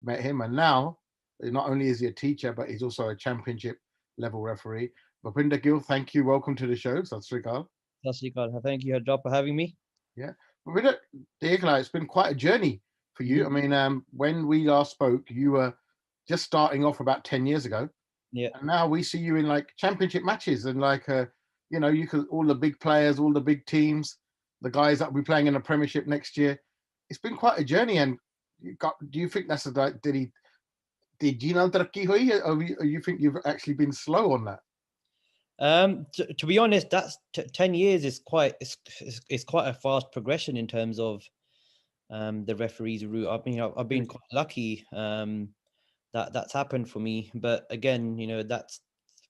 met him, and now not only is he a teacher, but he's also a championship level referee. Bhupinder Gill, thank you. Welcome to the show. Sat Sri Akal. Sat Sri Akal. Thank you, Job, for having me. Yeah, Bhupinder, it's been quite a journey for you. Mhm. I mean, when we last spoke, you were just starting off about 10 years ago, Yeah. and now we see you in like championship matches and like you could all the big players, all the big teams, the guys that will be playing in the Premiership next year. It's been quite a journey, and do you think that's a like? Did you know taraqi hui, or you think you've actually been slow on that? To be honest, that's 10 years is it's quite a fast progression in terms of the referee's route. I mean, I've been quite lucky that that's happened for me. But again, that's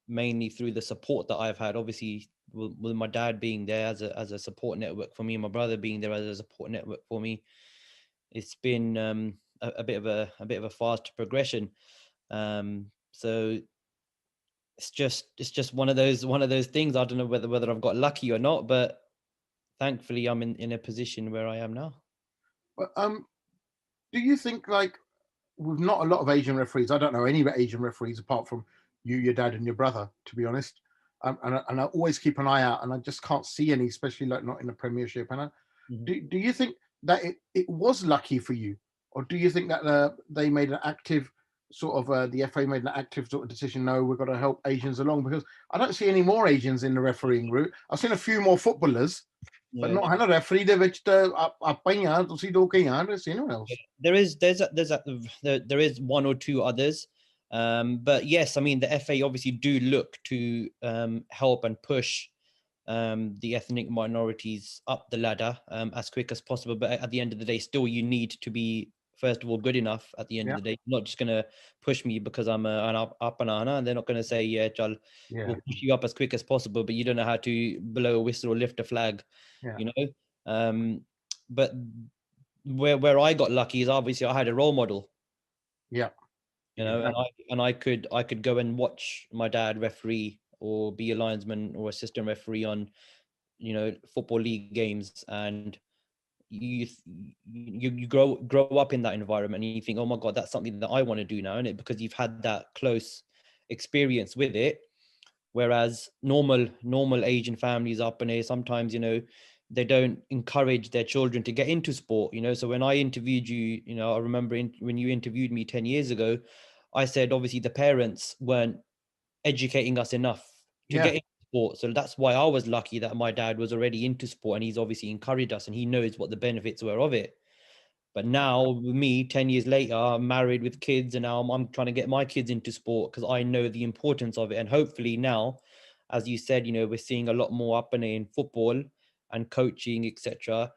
mainly through the support that I've had. Obviously, with my dad being there as a support network for me, and my brother being there as a support network for me, it's been a bit of a fast progression. So it's just one of those things. I don't know whether I've got lucky or not, but thankfully I'm in a position where I am now. But do you think like with not a lot of Asian referees, I don't know any Asian referees apart from you, your dad, and your brother, to be honest. And I always keep an eye out, and I just can't see any, especially like not in the Premiership. And Mhm. do you think that it was lucky for you, or do you think that they made an active sort of the FA made an active sort of decision? No, we've got to help Asians along because I don't see any more Asians in the refereeing route. I've seen a few more footballers, but Yeah. not a referee. De which the apanha, ਤੁਸੀਂ ਦੋ ਕਈ ਆਂ, there's anyone else. There is one or two others, but yes, I mean the FA obviously do look to help and push the ethnic minorities up the ladder as quick as possible. But at the end of the day, still you need to be first of all good enough. At the end of Yeah, the day, not just gonna push me because I'm an up and and they're not gonna say yeah, Chal, yeah, we'll push you up as quick as possible, but you don't know how to blow a whistle or lift a flag, yeah, you know. But where I got lucky is obviously I had a role model, yeah. and Exactly. I could go and watch my dad referee or be a linesman or assistant referee on football league games, and you you grow up in that environment and you think, oh my god, that's something that I want to do now, and it because you've had that close experience with it. Whereas normal Asian families up in here, sometimes they don't encourage their children to get into sport. So when I interviewed you, I remember when you interviewed me 10 years ago, I said obviously the parents weren't educating us enough to Yeah, get into sport. So that's why I was lucky that my dad was already into sport and he's obviously encouraged us and he knows what the benefits were of it. But now with me, 10 years later, I'm married with kids, and now I'm trying to get my kids into sport because I know the importance of it. And hopefully now, as you said, we're seeing a lot more up and in football and coaching, etc.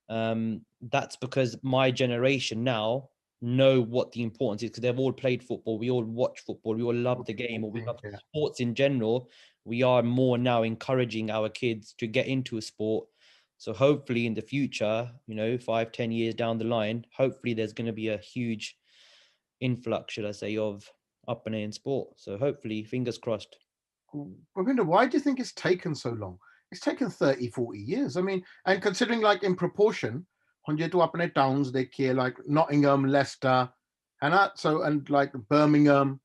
That's because my generation now know what the importance is because they've all played football. We all watch football. We all love the game, or we love yeah. sports in general. We are more now encouraging our kids to get into a sport. So hopefully in the future, 5, 10 years down the line, hopefully there's going to be a huge influx, should I say, of up and in sport. So hopefully, fingers crossed. Ravinder, why do you think it's taken so long? It's taken 30, 40 years. I mean, and considering like in proportion, when you do up in the towns, they care like Nottingham, Leicester, and like Birmingham,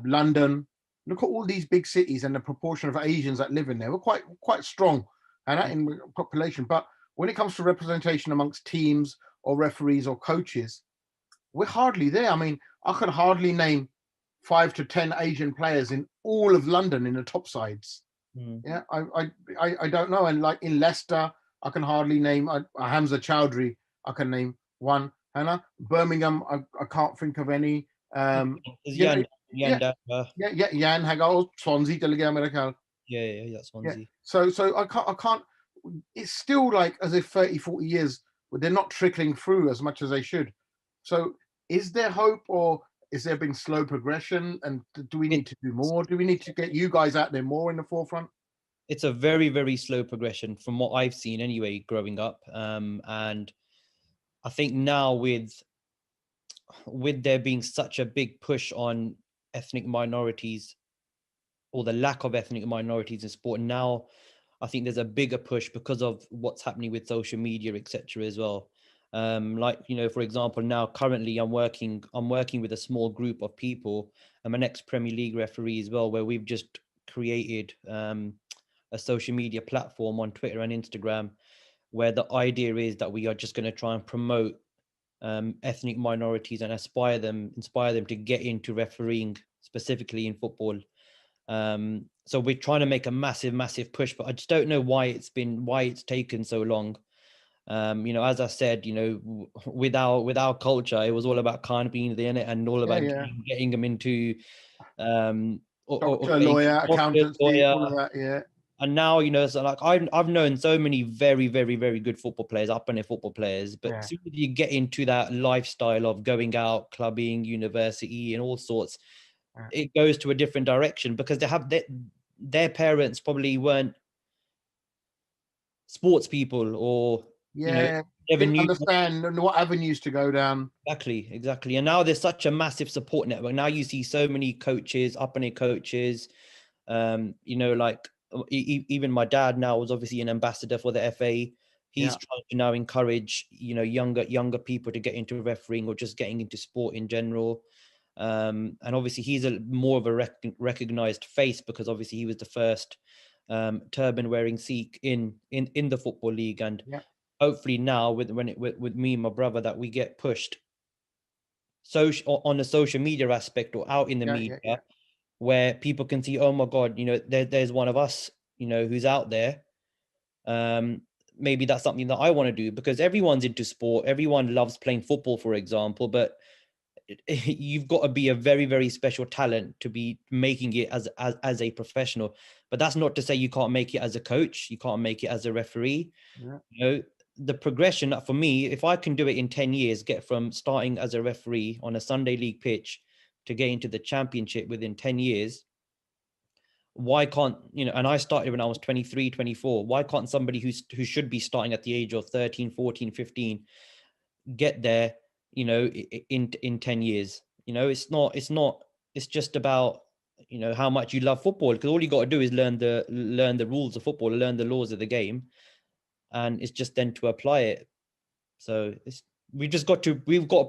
London. Look at all these big cities and the proportion of Asians that live in there. We're quite strong, and that in population. But when it comes to representation amongst teams or referees or coaches, we're hardly there. I mean, I could hardly name 5 to 10 Asian players in all of London in the top sides. Mm. Yeah, I don't know. And like in Leicester, I can hardly name Hamza Chowdhury. I can name one. Hannah Birmingham, I can't think of any. Is You know, yeah, Yanda, yeah. Jan Hagal, Swansea, चले गया मेरा ख्याल. yeah, that's Yeah. Swansea. So I can't. It's still like as if 30, 40 years, but they're not trickling through as much as they should. So is there hope, or is there been slow progression? And do we It, need to do more? Do we need to get you guys out there more in the forefront? it's a very, very slow progression from what I've seen anyway, growing up. And I think now with there being such a big push on ethnic minorities or the lack of ethnic minorities in sport now, I think there's a bigger push because of what's happening with social media, etc. as well. Like, you know, for example, now currently I'm working with a small group of people. I'm an ex-Premier League referee as well, where we've just created a social media platform on Twitter and Instagram, where the idea is that we are just going to try and promote ethnic minorities and inspire them to get into refereeing, specifically in football. So we're trying to make a massive push, but I just don't know why it's taken so long. You know, as I said, you know, with our culture, it was all about kind of being in it and all about getting them into doctor, getting lawyer, doctor, accountancy, lawyer. all of that. Yeah. And now, you know, so like I've known so many very good football players, up and football players, but as soon as you get into that lifestyle of going out, clubbing, university, and all sorts, it goes to a different direction, because they have their parents probably weren't sports people, or you know, never didn't knew understand what avenues to go down. Exactly. And now there's such a massive support network. Now you see so many coaches, up and coaches. You know, like even my dad now was obviously an ambassador for the FA. He's trying to now encourage, you know, younger people to get into refereeing or just getting into sport in general. And obviously he's more of a recognized face, because obviously he was the first turban wearing Sikh in the football league. And hopefully now with me and my brother, that we get pushed on the social media aspect or out in the media, where people can see, oh my God, you know, there's one of us, you know, who's out there. Maybe that's something that I want to do, because everyone's into sport. Everyone loves playing football, for example, but you've got to be a very special talent to be making it as a professional. But that's not to say you can't make it as a coach, you can't make it as a referee. You know, the progression for me, if I can do it in 10 years, get from starting as a referee on a Sunday league pitch to get into the championship within 10 years, why can't, you know, and I started when I was 23, 24, why can't somebody who should be starting at the age of 13, 14, 15 get there, you know, in 10 years? You know, it's just about, you know, how much you love football, because all you got to do is learn the rules of football, learn the laws of the game, and it's just then to apply it. So we've got to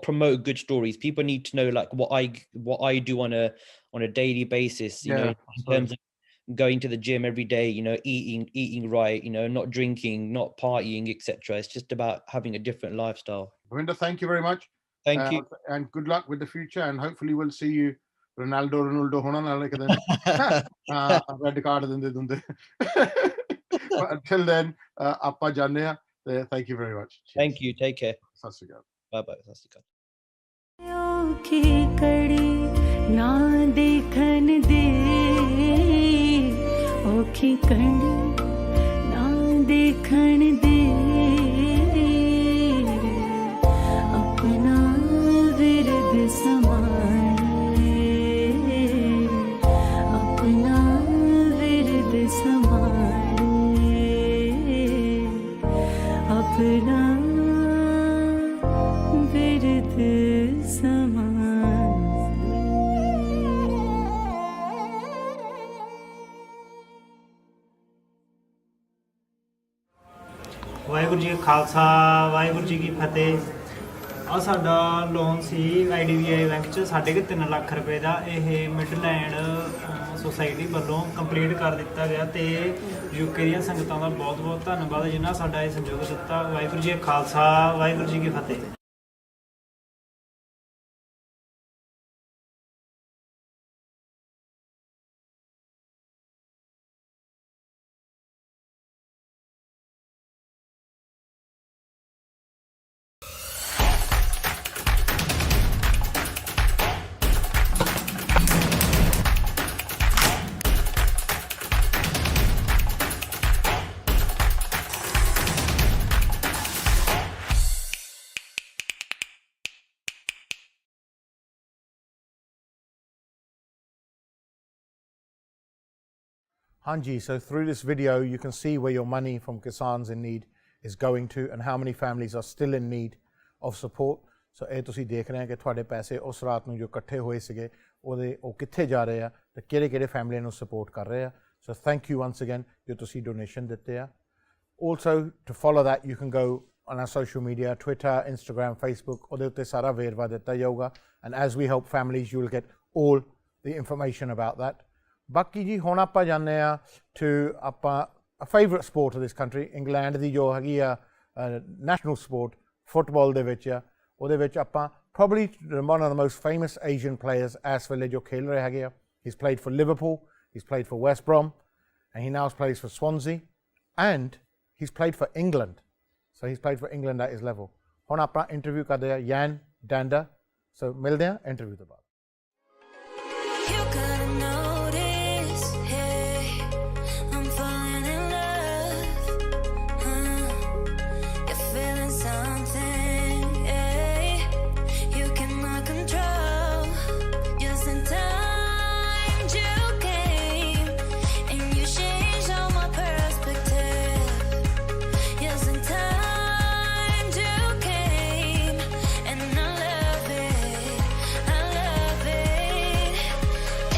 promote good stories. People need to know, like, what I do on a daily basis, you know, in terms of going to the gym every day, you know, eating right, you know, not drinking, not partying, etc. It's just about having a different lifestyle. Ravinder, thank you very much. Thank you. And good luck with the future, and hopefully we'll see you Ronaldo hona naale ke din red card dinde. But until then, appa janne ha. Thank you very much. Cheers. Thank you. Take care. Sat Sri Akal. Bye bye. Sat Sri Akal. औखी कड़ी ना देखण दे अपना विरद समारे अपना विरद समारे अपना विरद समारे। ਵਾਹਿਗੁਰੂ ਜੀ ਕਾ ਖਾਲਸਾ ਵਾਹਿਗੁਰੂ ਜੀ ਕੀ ਫਤਿਹ। ਆ ਸਾਡਾ loan ਸੀ IDBI bank 'ਚ 3.5 ਲੱਖ ਰੁਪਏ ਦਾ। ਇਹ ਮਿਡਲੈਂਡ ਸੁਸਾਇਟੀ ਵੱਲੋਂ ਕੰਪਲੀਟ ਕਰ ਦਿੱਤਾ ਗਿਆ, ਤੇ UK ਦੀਆਂ ਸੰਗਤਾਂ ਦਾ ਬਹੁਤ ਬਹੁਤ ਧੰਨਵਾਦ ਜਿਨ੍ਹਾਂ ਸਾਡਾ ਇਹ ਸਹਿਯੋਗ ਦਿੱਤਾ। ਵਾਹਿਗੁਰੂ ਜੀ ਕਾ ਖਾਲਸਾ ਵਾਹਿਗੁਰੂ ਜੀ ਕੀ ਫਤਿਹ। Hanji, so through this video you can see where your money from Kisans in Need is going to, and how many families are still in need of support. So ਇਹ ਤੁਸੀਂ ਦੇਖ ਰਹੇ ਹੋ ਕਿ ਤੁਹਾਡੇ ਪੈਸੇ ਉਸ ਰਾਤ ਨੂੰ ਜੋ ਇਕੱਠੇ ਹੋਏ ਸੀਗੇ ਉਹ ਕਿੱਥੇ ਜਾ ਰਹੇ ਆ ਤੇ ਕਿਹੜੇ ਫੈਮਲੀਆਂ ਨੂੰ ਸਪੋਰਟ ਕਰ ਰਹੇ ਆ। So thank you once again ਜੋ ਤੁਸੀਂ ਡੋਨੇਸ਼ਨ ਦਿੱਤੇ ਆ। Also to follow that you can go on our social media, Twitter, Instagram, Facebook, ਉਹਦੇ ਉੱਤੇ ਸਾਰਾ ਵੇਰਵਾ ਦਿੱਤਾ ਜਾਊਗਾ, and as we help families, you will get all the information about that. ਬਾਕੀ ਜੀ ਹੁਣ ਆਪਾਂ ਜਾਂਦੇ ਆ to ਆਪਾਂ a favourite sport of this country, England ਦੀ ਜੋ ਹੈਗੀ ਆ national sport, football ਦੇ ਵਿੱਚ ਆ, ਉਹਦੇ ਵਿੱਚ ਆਪਾਂ probably one of the most famous Asian players ਇਸ ਵੇਲੇ ਜੋ ਖੇਲ ਰਹੇ ਹੈਗੇ ਆ. He's played for Liverpool, he's played for West Brom, and he now plays for Swansea, and he's played for England. So he's played for England at his level. ਹੁਣ ਆਪਾਂ interview ਕਰਦੇ ਆ ਯਾਨ ਡੈਂਡਾ. ਸੋ ਮਿਲਦੇ ਆ ਇੰਟਰਵਿਊ ਤੋਂ ਬਾਅਦ. You gotta notice, hey, I'm falling in love. You're feeling something, hey, you cannot control. Just in time you came and you changed all my perspective. Just in time you came and I love it, I love it.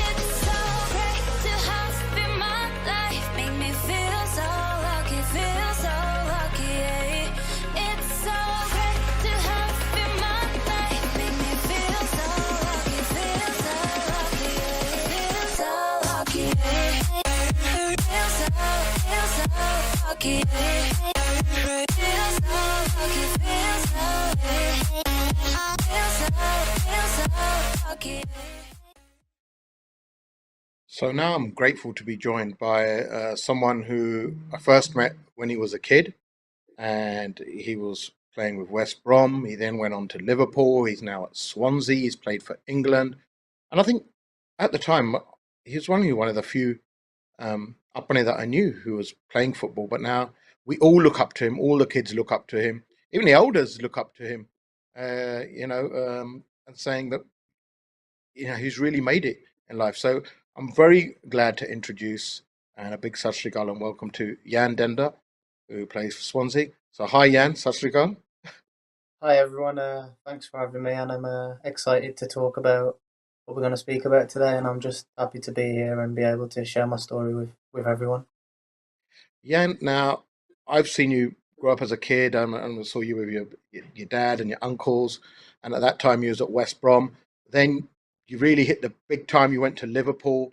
It's so great to have you in my life, make me feel so lucky, feel so lucky, yeah. It's so great to have you in my life, make me feel so lucky, feel so lucky, yeah. Feel so lucky, yeah. Feel so lucky, yeah. Feel so lucky, feel so, yeah. Feel so lucky, yeah. So now I'm grateful to be joined by someone who I first met when he was a kid, and he was playing with West Brom. He then went on to Liverpool. He's now at Swansea. He's played for England, and I think at the time he was only one of the few Apane that I knew who was playing football. But now we all look up to him. All the kids look up to him. Even the elders look up to him. And saying that he's really made it in life. So I'm very glad to introduce, and a big Sat Sri Akal and welcome to Jan Denda, who plays for Swansea. So hi Jan, Sat Sri Akal. Hi everyone, thanks for having me, and I'm excited to talk about what we're going to speak about today, and I'm just happy to be here and be able to share my story with everyone. Jan, now I've seen you grow up as a kid, and I saw you with your dad and your uncles, and at that time you was at West Brom. Then you really hit the big time. You went to Liverpool.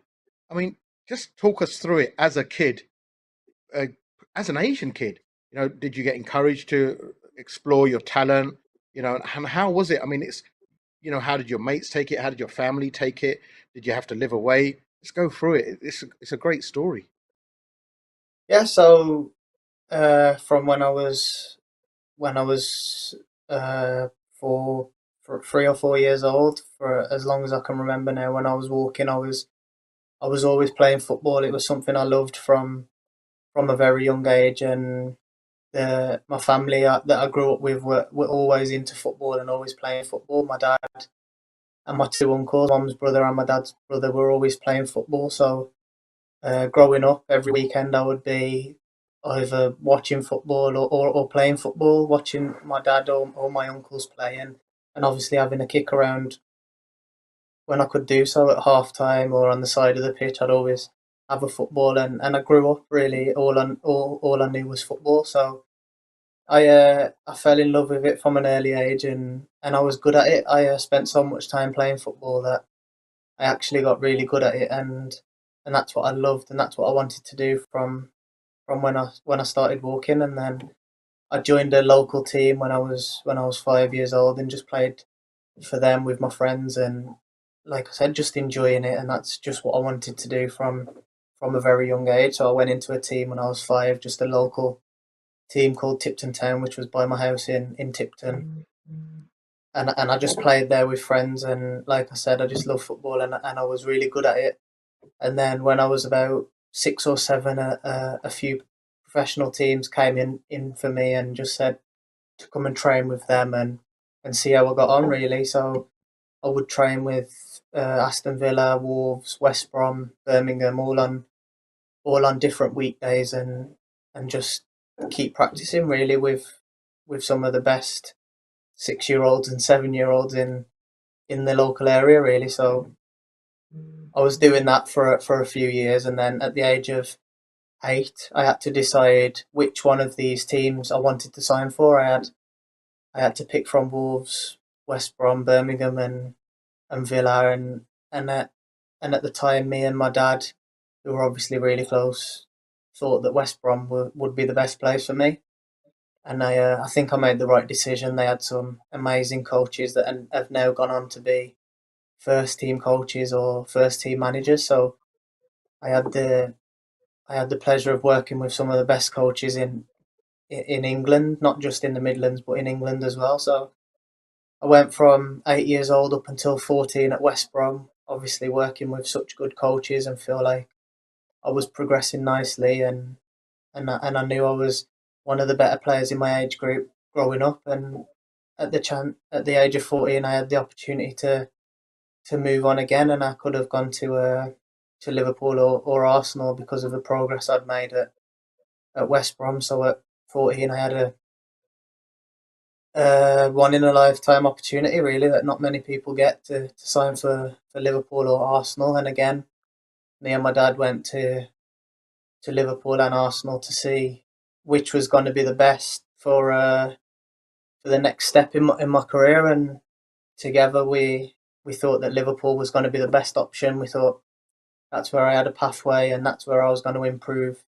I mean, just talk us through it as a kid, as an Asian kid. Did you get encouraged to explore your talent? And how was it? I mean, it's how did your mates take it? How did your family take it? Did you have to live away? Let's go through it. It's a great story. Yeah, so from when I was for 3 or 4 years old, for as long as I can remember now, when I was walking, I was always playing football. It was something I loved from a very young age, and my family that I grew up with were always into football and always playing football. My dad and my 2 uncles, Mum's brother and my dad's brother, were always playing football. So growing up, every weekend I would be either watching football or playing football, watching my dad or my uncles play, and obviously having a kick around when I could do so at half time or on the side of the pitch. I'd always have a football, and I grew up really all I knew was football. So I fell in love with it from an early age, and I was good at it. I spent so much time playing football that I actually got really good at it, and that's what I loved, and that's what I wanted to do from when I started walking. And then I joined a local team when I was 5 years old, and just played for them with my friends, and like I said, just enjoying it. And that's just what I wanted to do from a very young age. So I went into a team when I was 5, just a local team called Tipton Town, which was by my house in Tipton. And I just played there with friends, and like I said, I just love football, and I was really good at it. And then when I was about 6 or 7, a few professional teams came in for me and just said to come and train with them and see how I got on, really. So I would train with Aston Villa, Wolves, West Brom, Birmingham, all on different weekdays, and just keep practicing really with some of the best 6-year-olds and 7-year-olds in the local area, really. So I was doing that for a few years, and then at the age of 8, I had to decide which one of these teams I wanted to sign for. I had to pick from Wolves, West Brom, Birmingham, and Villa, and at the time, me and my dad, who were obviously really close, thought that West Brom would be the best place for me. And I think I made the right decision. They had some amazing coaches that have now gone on to be first team coaches or first team managers. So I had the I had the pleasure of working with some of the best coaches in England, not just in the Midlands, but in England as well. So I went from 8 years old up until 14 at West Brom, obviously working with such good coaches, and feel like I was progressing nicely, and I knew I was one of the better players in my age group growing up. And at the age of 14, I had the opportunity to move on again, and I could have gone to Liverpool or Arsenal because of the progress I'd made at West Brom. So at 14, I had a one in a lifetime opportunity, really, that not many people get to sign for Liverpool or Arsenal. And again, me and my dad went to Liverpool and Arsenal to see which was going to be the best for the next step in my career. And together we thought that Liverpool was going to be the best option. We thought that's where I had a pathway, and that's where I was going to improve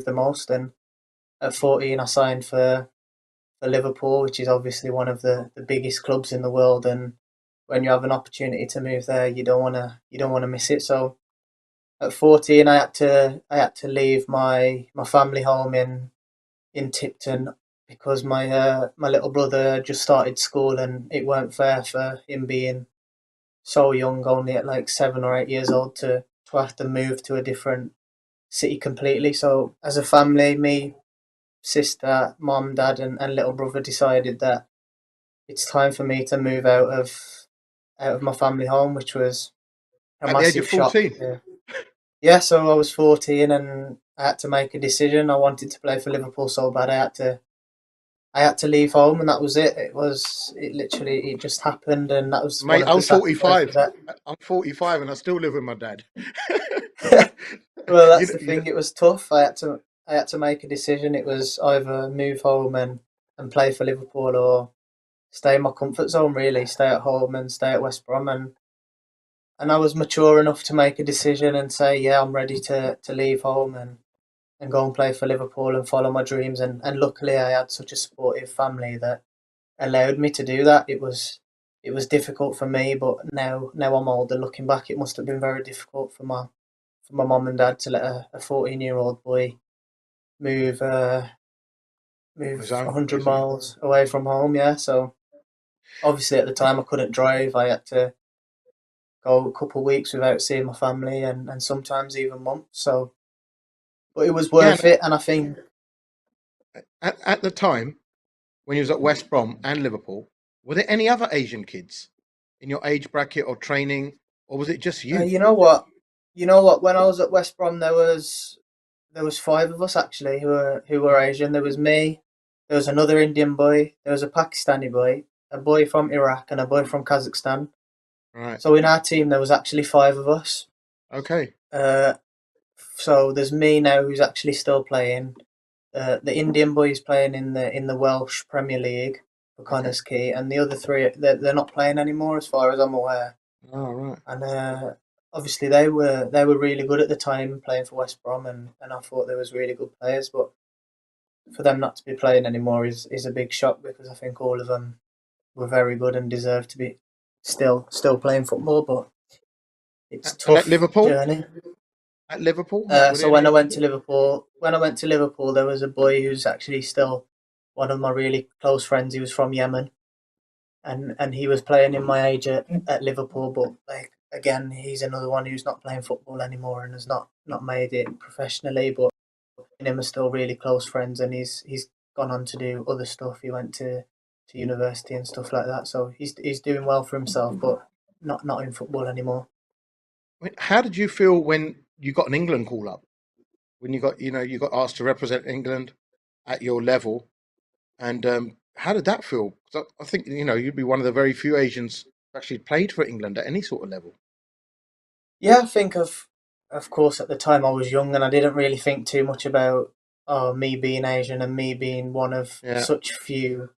the most. And at 14, I signed for Liverpool, which is obviously one of the biggest clubs in the world. And when you have an opportunity to move there, you don't wanna miss it. So at 14, I had to leave my family home in Tipton because my little brother just started school, and it weren't fair for him being so young, only at like 7 or 8 years old, to have to move to a different city completely. So as a family, me, sister, mom, dad, and little brother decided that it's time for me to move out of my family home, which was a At the age of massive shock. 14? Yeah, so I was 14, and I had to make a decision. I wanted to play for Liverpool so bad. I had to leave home, and that was it. It just happened, and that was one Mate, of I the was sacrifices 45. that. I'm 45 and I still live with my dad. Well, You that's know, the thing. It was tough. I had to make a decision. It was either move home and play for Liverpool, or stay in my comfort zone. Really, stay at home and stay at West Brom. And I was mature enough to make a decision and say, yeah, I'm ready to leave home and go and play for Liverpool and follow my dreams. And luckily, I had such a supportive family that allowed me to do that. It was difficult for me, but now I'm older. Looking back, it must have been very difficult for my mom and dad to let a 14-year-old boy move his move own, 100 isn't it? miles away from home. Yeah, so obviously at the time I couldn't drive. I had to go a couple of weeks without seeing my family, and sometimes even months. So, but it was Yeah, worth it, and I think at the time when you was at West Brom and Liverpool, were there any other Asian kids in your age bracket or training, or was it just you? you know what, when I was at West Brom, there was 5 of us actually who were Asian. There was me, there was another Indian boy, there was a Pakistani boy, a boy from Iraq, and a boy from Kazakhstan. Right. So in our team, there was actually 5 of us. Okay. Uh, so there's me now, who's actually still playing. The Indian boy is playing in the Welsh Premier League for Okay. Connors Key, and the other 3, they're not playing anymore, as far as I'm aware. Oh, right. And obviously they were really good at the time playing for West Brom, and I thought they was really good players. But for them not to be playing anymore is a big shock, because I think all of them were very good and deserve to be still playing football. But it's a And at tough Liverpool? journey. At Liverpool? Were So there when any I Asian went to kids? Liverpool, there was a boy who's actually still one of my really close friends. He was from Yemen, and he was playing in my age at Liverpool. But like again, he's another one who's not playing football anymore and has not made it professionally. But me and him are still really close friends, and he's gone on to do other stuff. He went to university and stuff like that. So he's doing well for himself, but not in football anymore. How did you feel when you got an England call up? When you got asked to represent England at your level, and how did that feel? 'Cause I think you'd be one of the very few Asians who actually played for England at any sort of level. Yeah, I think of course, at the time I was young and I didn't really think too much about me being Asian and me being one of Yeah. such few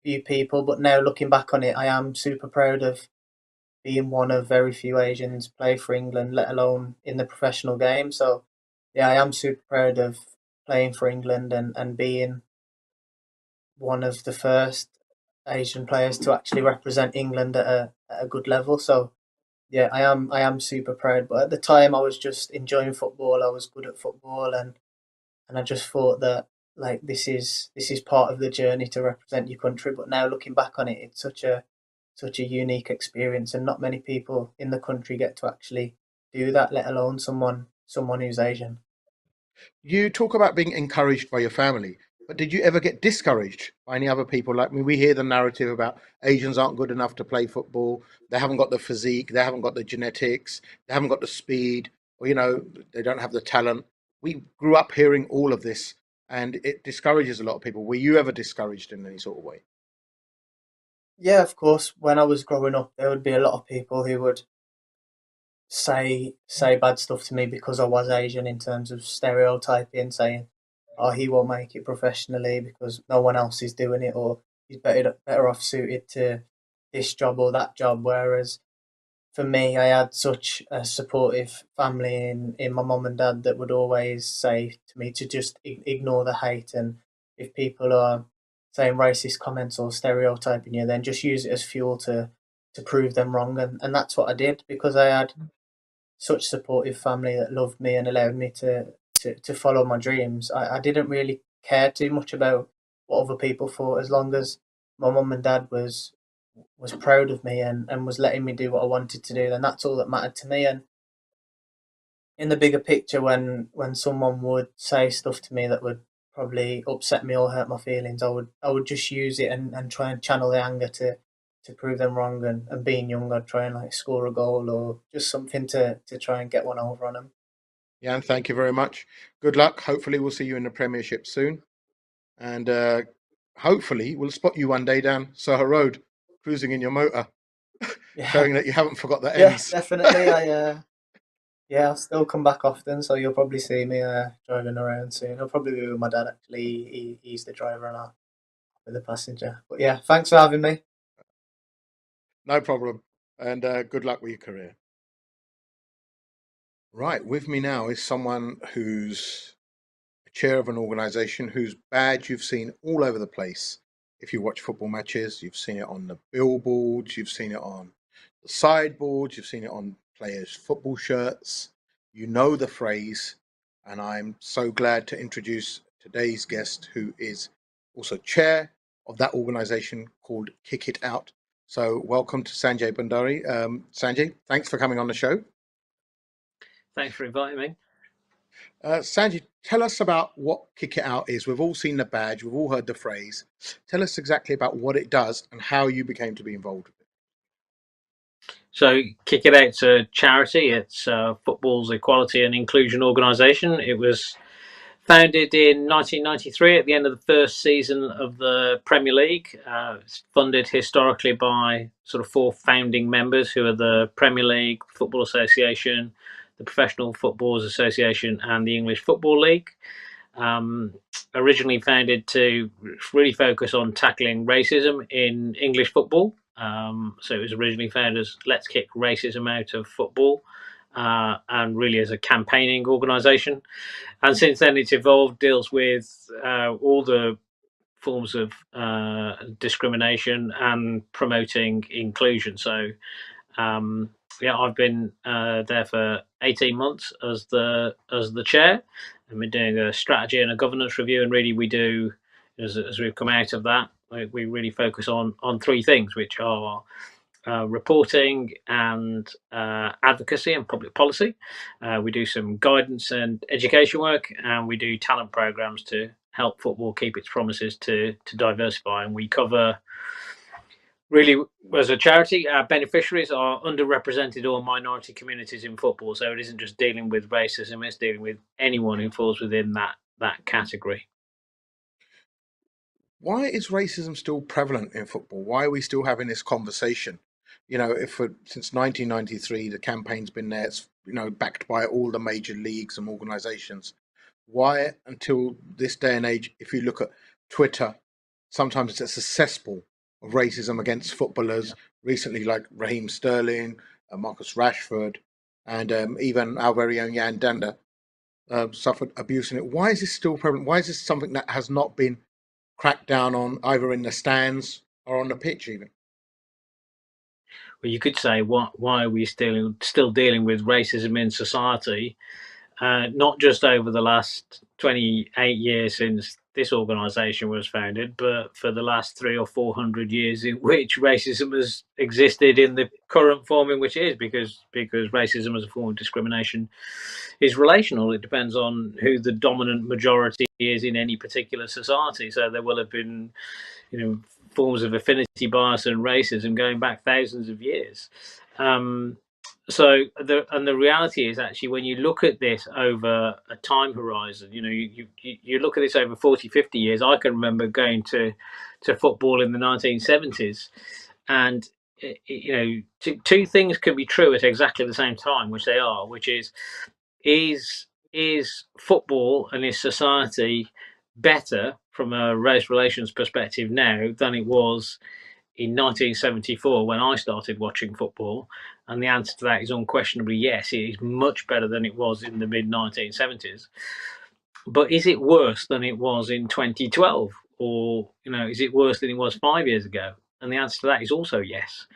people. But now looking back on it, I am super proud of being one of very few Asians play for England, let alone in the professional game. So yeah, I am super proud of playing for England and being one of the first Asian players to actually represent England at a good level. So yeah, I am super proud. But at the time, I was just enjoying football. I was good at football, and I just thought that like this is part of the journey to represent your country. But now looking back on it, it's such a unique experience, and not many people in the country get to actually do that. Let alone someone who's Asian. You talk about being encouraged by your family, but did you ever get discouraged by any other people? Like, I mean, we hear the narrative about Asians aren't good enough to play football. They haven't got the physique. They haven't got the genetics. They haven't got the speed, or they don't have the talent. We grew up hearing all of this, and it discourages a lot of people. Were you ever discouraged in any sort of way? Yeah, of course. When I was growing up, there would be a lot of people who would say bad stuff to me because I was Asian in terms of stereotyping, saying, "Oh, he won't make it professionally because no one else is doing it, or he's better off suited to this job or that job." Whereas for me, I had such a supportive family in my mum and dad that would always say to me to just ignore the hate, and if people are saying racist comments or stereotyping you, then just use it as fuel to prove them wrong, and that's what I did because I had such supportive family that loved me and allowed me to follow my dreams. I didn't really care too much about what other people thought as long as my mum and dad was proud of me and was letting me do what I wanted to do, then that's all that mattered to me. And in the bigger picture, when someone would say stuff to me that would probably upset me or hurt my feelings, I would just use it and try and channel the anger to prove them wrong. And being young, I'd try and like score a goal or just something to try and get one over on them. Jan, thank you very much. Good luck. Hopefully, we'll see you in the Premiership soon, and hopefully, we'll spot you one day down Soho Road, cruising in your motor, Yeah, showing that you haven't forgot the yeah, ends. definitely. Yeah, I'll still come back often, so you'll probably see me driving around soon. I'll probably be with my dad actually. He's the driver and I'll be the passenger. But yeah, thanks for having me. No problem. And good luck with your career. Right, with me now is someone who's a chair of an organization whose badge you've seen all over the place. If you watch football matches, you've seen it on the billboards, you've seen it on the sideboards, you've seen it on players' football shirts. You know the phrase, and I'm so glad to introduce today's guest, who is also chair of that organization called Kick It Out. So, welcome to Sanjay Bandari. Sanjay, thanks for coming on the show. Thanks for inviting me. Sanjay, tell us about what Kick It Out is. We've all seen the badge, we've all heard the phrase. Tell us exactly about what it does and how you became to be involved with it. So, Kick It Out's a charity. It's football's equality and inclusion organisation. It was founded in 1993 at the end of the first season of the Premier League. It's funded historically by sort of four founding members who are the Premier League Football Association, the Professional Footballers Association, and the English Football League. Originally founded to really focus on tackling racism in English football. So it was originally founded as Let's Kick Racism Out of Football, and really as a campaigning organisation. And since then, it's evolved, deals with all the forms of discrimination and promoting inclusion. So, yeah, I've been there for 18 months as the chair, and we're doing a strategy and a governance review. And really, we do as we've come out of that, we really focus on three things, which are reporting and advocacy and public policy. We do some guidance and education work, and we do talent programs to help football keep its promises to diversify. And we cover really, as a charity, our beneficiaries are underrepresented or minority communities in football. So it isn't just dealing with racism; it's dealing with anyone who falls within that category. Why is racism still prevalent in football? Why are we still having this conversation? If since 1993 the campaign's been there, it's backed by all the major leagues and organizations. Why, until this day and age, if you look at Twitter, sometimes it's a cesspool of racism against footballers. Recently, like Raheem Sterling, Marcus Rashford, and even our very own Jan Danda suffered abuse in it. Why is this still prevalent? Why is this something that has not been cracked down on either in the stands or on the pitch even? Well, you could say, why are we still dealing with racism in society? Not just over the last 28 years since this organisation was founded, but for the last 300 or 400 years in which racism has existed in the current form in which it is, because racism as a form of discrimination is relational. It depends on who the dominant majority is in any particular society. So there will have been, forms of affinity bias and racism going back thousands of years. So the reality is, actually, when you look at this over a time horizon, you look at this over 40, 50 years. I can remember going to football in the 1970s, and two things can be true at exactly the same time, which they are, which is football and is society better from a race relations perspective now than it was in 1974 when I started watching football? And the answer to that is unquestionably yes. It is much better than it was in the mid 1970s. But is it worse than it was in 2012? Or, is it worse than it was 5 years ago? And the answer to that is also yes,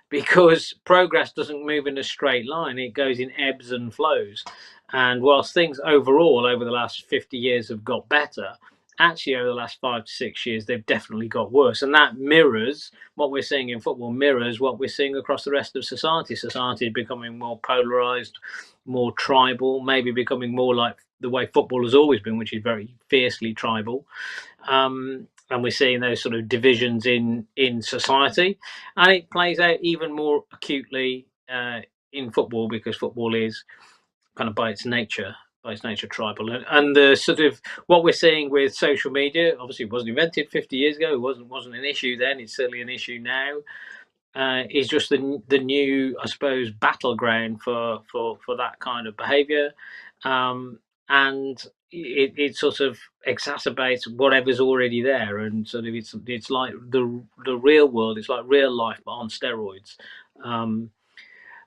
because progress doesn't move in a straight line. It goes in ebbs and flows. And whilst things overall over the last 50 years have got better, actually over the last 5 to 6 years, they've definitely got worse. And that mirrors what we're seeing in football, mirrors what we're seeing across the rest of society. Society is becoming more polarized, more tribal, maybe becoming more like the way football has always been, which is very fiercely tribal. And we're seeing those sort of divisions in society. And it plays out even more acutely in football, because football is kind of by its nature tribal. And the sort of what we're seeing with social media, obviously it wasn't invented 50 years ago, it wasn't an issue then, it's certainly an issue now, is just the new, I suppose, battleground for that kind of behaviour. And it sort of exacerbates whatever's already there, and sort of it's like the real world, it's like real life but on steroids.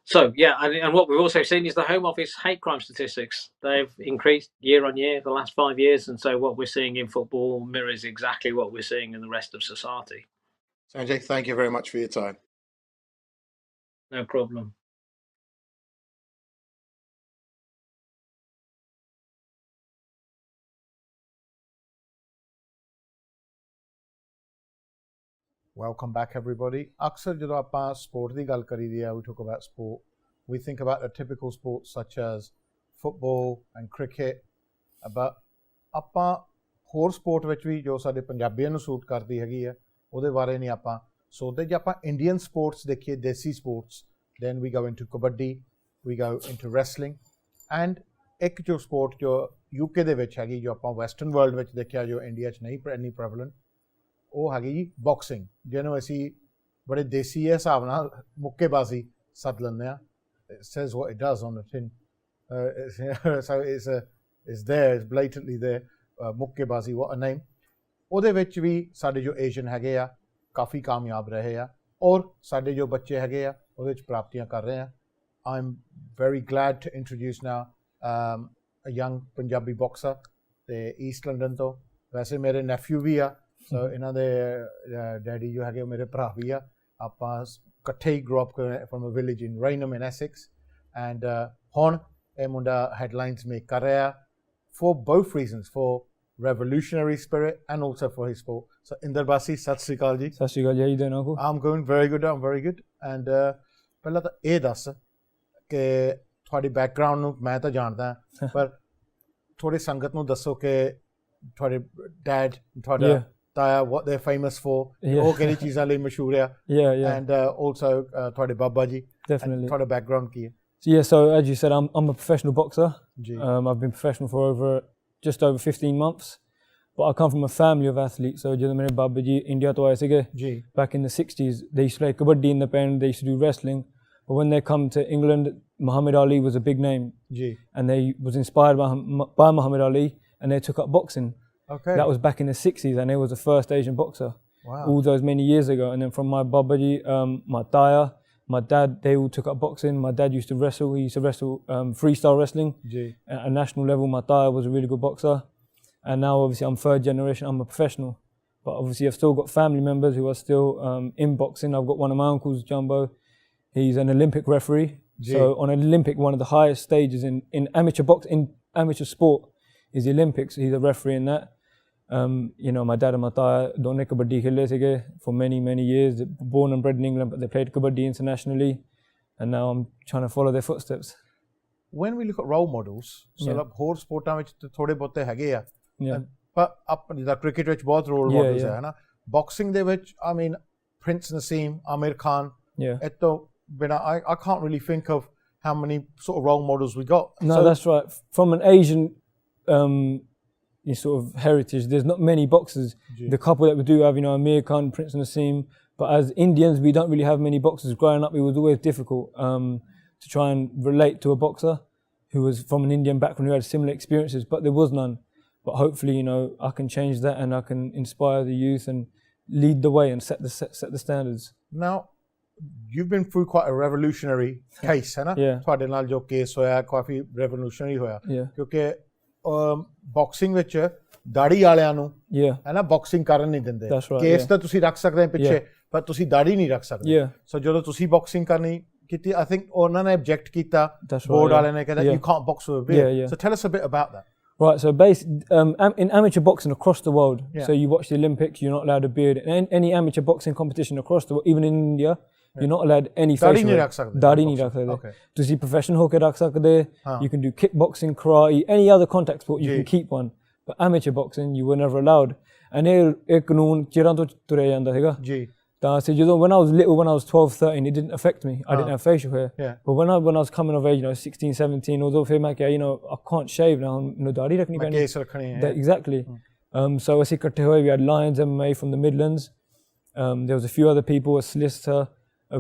So yeah, and what we've also seen is the Home Office hate crime statistics. They've increased year on year for the last 5 years, and so what we're seeing in football mirrors exactly what we're seeing in the rest of society. Sanjay, thank you very much for your time. No problem. Welcome back, everybody. अक्सर जो ਆਪਾਂ sport ਦੀ ਗੱਲ ਕਰੀਦੀ ਆ, we talk about sport. We think about the typical sports such as football and cricket, but ਆਪਾਂ ਹੋਰ sport ਵਿੱਚ ਵੀ ਜੋ ਸਾਡੇ ਪੰਜਾਬੀਆਂ ਨੂੰ ਸੂਟ ਕਰਦੀ ਹੈਗੀ ਆ, ਉਹਦੇ ਬਾਰੇ ਨਹੀਂ ਆਪਾਂ ਸੋਚਦੇ। ਜੇ ਆਪਾਂ Indian sports ਦੇਖੀਏ, ਦੇਸੀ sports, then we go into kabaddi, we go into wrestling, and ਇੱਕ ਜੋ sport ਜੋ UK ਦੇ ਵਿੱਚ ਹੈਗੀ, ਜੋ ਆਪਾਂ western world ਵਿੱਚ ਦੇਖਿਆ, ਜੋ ਇੰਡੀਆ 'ਚ ਨਹੀਂ ਇੰਨੀ prevalent, ਉਹ ਹੈਗੀ ਜੀ ਬਾਕਸਿੰਗ, ਜਿਹਨੂੰ ਅਸੀਂ ਬੜੇ ਦੇਸੀ ਹਿਸਾਬ ਨਾਲ ਮੁੱਕੇਬਾਜ਼ੀ ਸੱਦ ਲੈਂਦੇ ਹਾਂ। It says what it does on the tin, so it's there, it's blatantly there. ਮੁੱਕੇਬਾਜ਼ੀ, what a name. ਉਹਦੇ ਵਿੱਚ ਵੀ ਸਾਡੇ ਜੋ ਏਸ਼ੀਅਨ ਹੈਗੇ ਆ ਕਾਫੀ ਕਾਮਯਾਬ ਰਹੇ ਆ, ਔਰ ਸਾਡੇ ਜੋ ਬੱਚੇ ਹੈਗੇ ਆ ਉਹਦੇ ਵਿੱਚ ਪ੍ਰਾਪਤੀਆਂ ਕਰ ਰਹੇ ਆ। I'm very glad to introduce now a young Punjabi boxer ਤੇ ਈਸਟ ਲੰਡਨ ਤੋਂ। ਵੈਸੇ ਮੇਰੇ ਨੈਫਿਊ ਵੀ ਆ, ਸੋ ਇਹਨਾਂ ਦੇ ਡੈਡੀ ਜੋ ਹੈਗੇ ਉਹ ਮੇਰੇ ਭਰਾ ਵੀ ਆ। ਆਪਾਂ ਇਕੱਠੇ ਹੀ grow up from a village in Rainham in Essex, and ਹੁਣ ਇਹ ਮੁੰਡਾ ਹੈਡਲਾਈਨਸ ਮੇਕ ਕਰ ਰਿਹਾ for both reasons, for revolutionary spirit and also for his sport. So Inder Basi, ਸਤਿ ਸ਼੍ਰੀ ਅਕਾਲ ਜੀ। ਸਤਿ ਸ਼੍ਰੀ ਅਕਾਲ ਜੀ, how you doing uncle? I'm going very good, I'm very good. And ਪਹਿਲਾਂ ਤਾਂ ਇਹ ਦੱਸ ਕਿ ਤੁਹਾਡੀ ਬੈਕਗਰਾਊਂਡ ਨੂੰ ਮੈਂ ਤਾਂ ਜਾਣਦਾ, ਪਰ ਥੋੜੀ ਸੰਗਤ ਨੂੰ ਦੱਸੋ ਕਿ ਤੁਹਾਡੇ ਡੈਡ, ਤੁਹਾਡਾ ਤਾਇਆ, what they're famous for, ਉਹ ਕਿਹੜੀ ਚੀਜ਼ਾਂ ਲਈ ਮਸ਼ਹੂਰ ਆ, and also ਤੁਹਾਡੇ ਬਾਬਾ ਜੀ, definitely, ਤੁਹਾਡਾ ਬੈਕਗਰਾਉਂਡ ਕੀ ਹੈ? So as you said, I'm a professional boxer. I've been professional for just over 15 months, but I come from a family of athletes. So ਜਦੋਂ ਮੇਰੇ ਬਾਬਾ ਜੀ ਇੰਡੀਆ ਤੋਂ ਆਏ ਸੀਗੇ back in the 60s, they used to play kabaddi in the pen, they used to do wrestling, but when they come to England, Muhammad Ali was a big name, ji. and they was inspired by Muhammad Ali, and they took up boxing. Okay. That was back in the 60s, and they was the first Asian boxer. Wow. All those many years ago. And then from my babaji, my taya, my dad, they all took up boxing. My dad used to wrestle. He used to wrestle freestyle wrestling at a national level. My taya was a really good boxer. And now obviously I'm third generation, I'm a professional. But obviously I've still got family members who are still in boxing. I've got one of my uncles, Jumbo. He's an Olympic referee. So on an Olympic, one of the highest stages in amateur sport is the Olympics. He's a referee in that. You know, my dad and my taya dono kabaddi khele sige for many years. They're born and bred in England, but they played kabaddi internationally, and now I'm trying to follow their footsteps. When we look at role models, so like ਹੋਰ ਸਪੋਰਟਾਂ ਵਿੱਚ ਤੇ ਥੋੜੇ ਬਹੁਤੇ ਹੈਗੇ ਆ, ਪਰ ਆਪਣੀ ਦਾ cricket ਵਿੱਚ ਬਹੁਤ ਰੋਲ ਮਾਡਲਸ ਹੈ ਨਾ, ਬਾਕਸਿੰਗ ਦੇ ਵਿੱਚ I mean Prince Naseem, Amir Khan, ਇਹ ਤੋਂ ਬਿਨਾਂ I can't really think of how many sort of role models we got. No, so, that's right. From an Asian sort of heritage, there's not many boxers. The couple that we do have, you know, Amir Khan, Prince Naseem, but as Indians we don't really have many boxers. Growing up it was always difficult to try and relate to a boxer who was from an Indian background who had similar experiences, but there was none. But hopefully, you know, I can change that and I can inspire the youth and lead the way and set the standards. Now you've been through quite a revolutionary case, है ना? ਤੁਹਾਡੇ ਨਾਲ ਜੋ case ਹੋਇਆ ਕਾਫੀ revolutionary ਹੋਇਆ ਕਿਉਂਕਿ boxing ਵਿੱਚ ਦਾੜੀ ਵਾਲਿਆਂ ਨੂੰ ਹੈ ਨਾ ਬਾਕਸਿੰਗ ਕਰਨ ਨਹੀਂ ਦਿੰਦੇ ਕੇਸ ਤਾਂ ਤੁਸੀਂ ਰੱਖ ਸਕਦੇ ਹੋ ਪਿੱਛੇ ਪਰ ਤੁਸੀਂ ਦਾੜੀ ਨਹੀਂ ਰੱਖ ਸਕਦੇ ਸੋ ਜਦੋਂ ਤੁਸੀਂ ਬਾਕਸਿੰਗ ਕਰਨੀ ਕੀਤੀ I think ਉਹਨਾਂ ਨੇ object ਕੀਤਾ ਬੋਰਡ ਵਾਲਿਆਂ ਨੇ ਕਹਿੰਦਾ you can't box with a beard. So tell us a bit about that. Right, so in amateur boxing across the world, so you watch the Olympics, you're not allowed a beard. In any amateur boxing competition across the world, even in India, you're not allowed any facial hair. Daadi nahi rakh sakde. Tusi professional hoke rakh sakde. You can do kickboxing, karate, any other contact sport, you can keep one. But amateur boxing, you were never allowed. And ਇਹ ਕਾਨੂੰਨ ਚਿਰਾਂ ਤੋਂ ਤੁਰਿਆ ਜਾਂਦਾ ਹੈਗਾ ਤਾਂ ਸੀ ਜਦੋਂ when I was little, when I was 12, 13, it didn't affect me. I didn't have facial hair. But when I was coming of age, you know, 16, 17, although ਫਿਰ ਮੈਂ ਕਿਹਾ, you know, I can't shave now, no ਦਾੜੀ ਰੱਖਣੀ ਪੈਣੀ. Case ਰੱਖਣੀ ਹੈ. Exactly. So ਅਸੀਂ ਇਕੱਠੇ ਹੋਏ, we had Lions MMA from the Midlands. There was a few other people, a solicitor.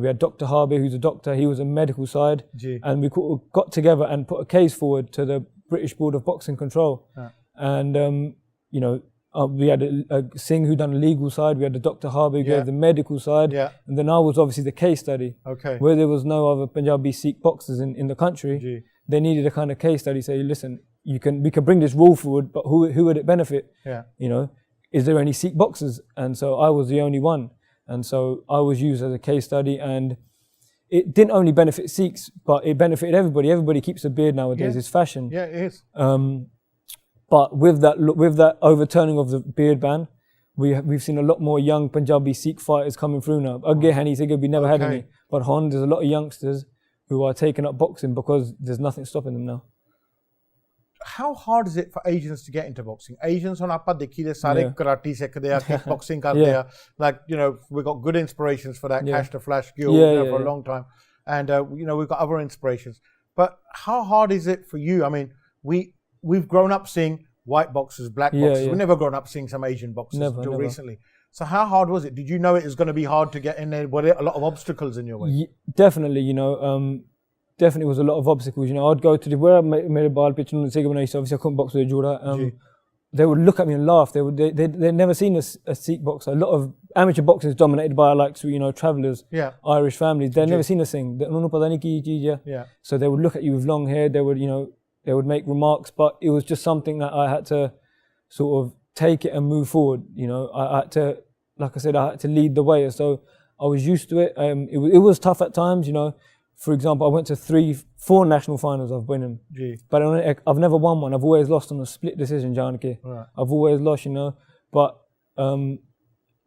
We had Dr. Harvey, who's a doctor. He was a medical side. And we got together and put a case forward to the British Board of Boxing Control. And, you know, we had a Singh who done the legal side. We had the Dr. Harvey who gave the medical side. And then I was obviously the case study. Where there was no other Punjabi Sikh boxers in the country. They needed a kind of case study. Say, listen, we can bring this rule forward, but who would it benefit? You know, is there any Sikh boxers? And so I was the only one. And so I was used as a case study, and it didn't only benefit Sikhs, but it benefited everybody. Everybody keeps a beard nowadays. It's fashion. Yeah, it is. But with that overturning of the beard ban, we've seen a lot more young Punjabi Sikh fighters coming through now. We never had any. But there's a lot of youngsters who are taking up boxing because there's nothing stopping them now. How hard is it for Asians to get into boxing? Asians on ਆਪਾਂ ਦੇਖੀ ਦੇ ਸਾਰੇ karate ਸਿੱਖਦੇ ਆ kickboxing ਕਰਦੇ ਆ like you know we got good inspirations for that Cash to Flash Gill for a long time and you know we've got other inspirations but how hard is it for you? I mean we've grown up seeing white boxers, black boxers. We've never grown up seeing some Asian boxers until recently. So how hard was it? Did you know it was going to be hard to get in there? Were there a lot of obstacles in your way? Definitely, you know, definitely was a lot of obstacles. You know, I'd go to where I made a ball pitch and obviously I couldn't box with a Jura. They would look at me and laugh. They'd never seen a Sikh boxer. A lot of amateur boxers dominated by like, you know, travellers, Irish families. They'd never seen a thing. So they would look at you with long hair. They would, you know, they would make remarks, but it was just something that I had to sort of take it and move forward. You know, I had to, like I said, I had to lead the way. So I was used to it. It was tough at times, you know. For example, I went to 4 national finals I've been in. But I've never won one. I've always lost on a split decision, Janaki. I've always lost, you know. But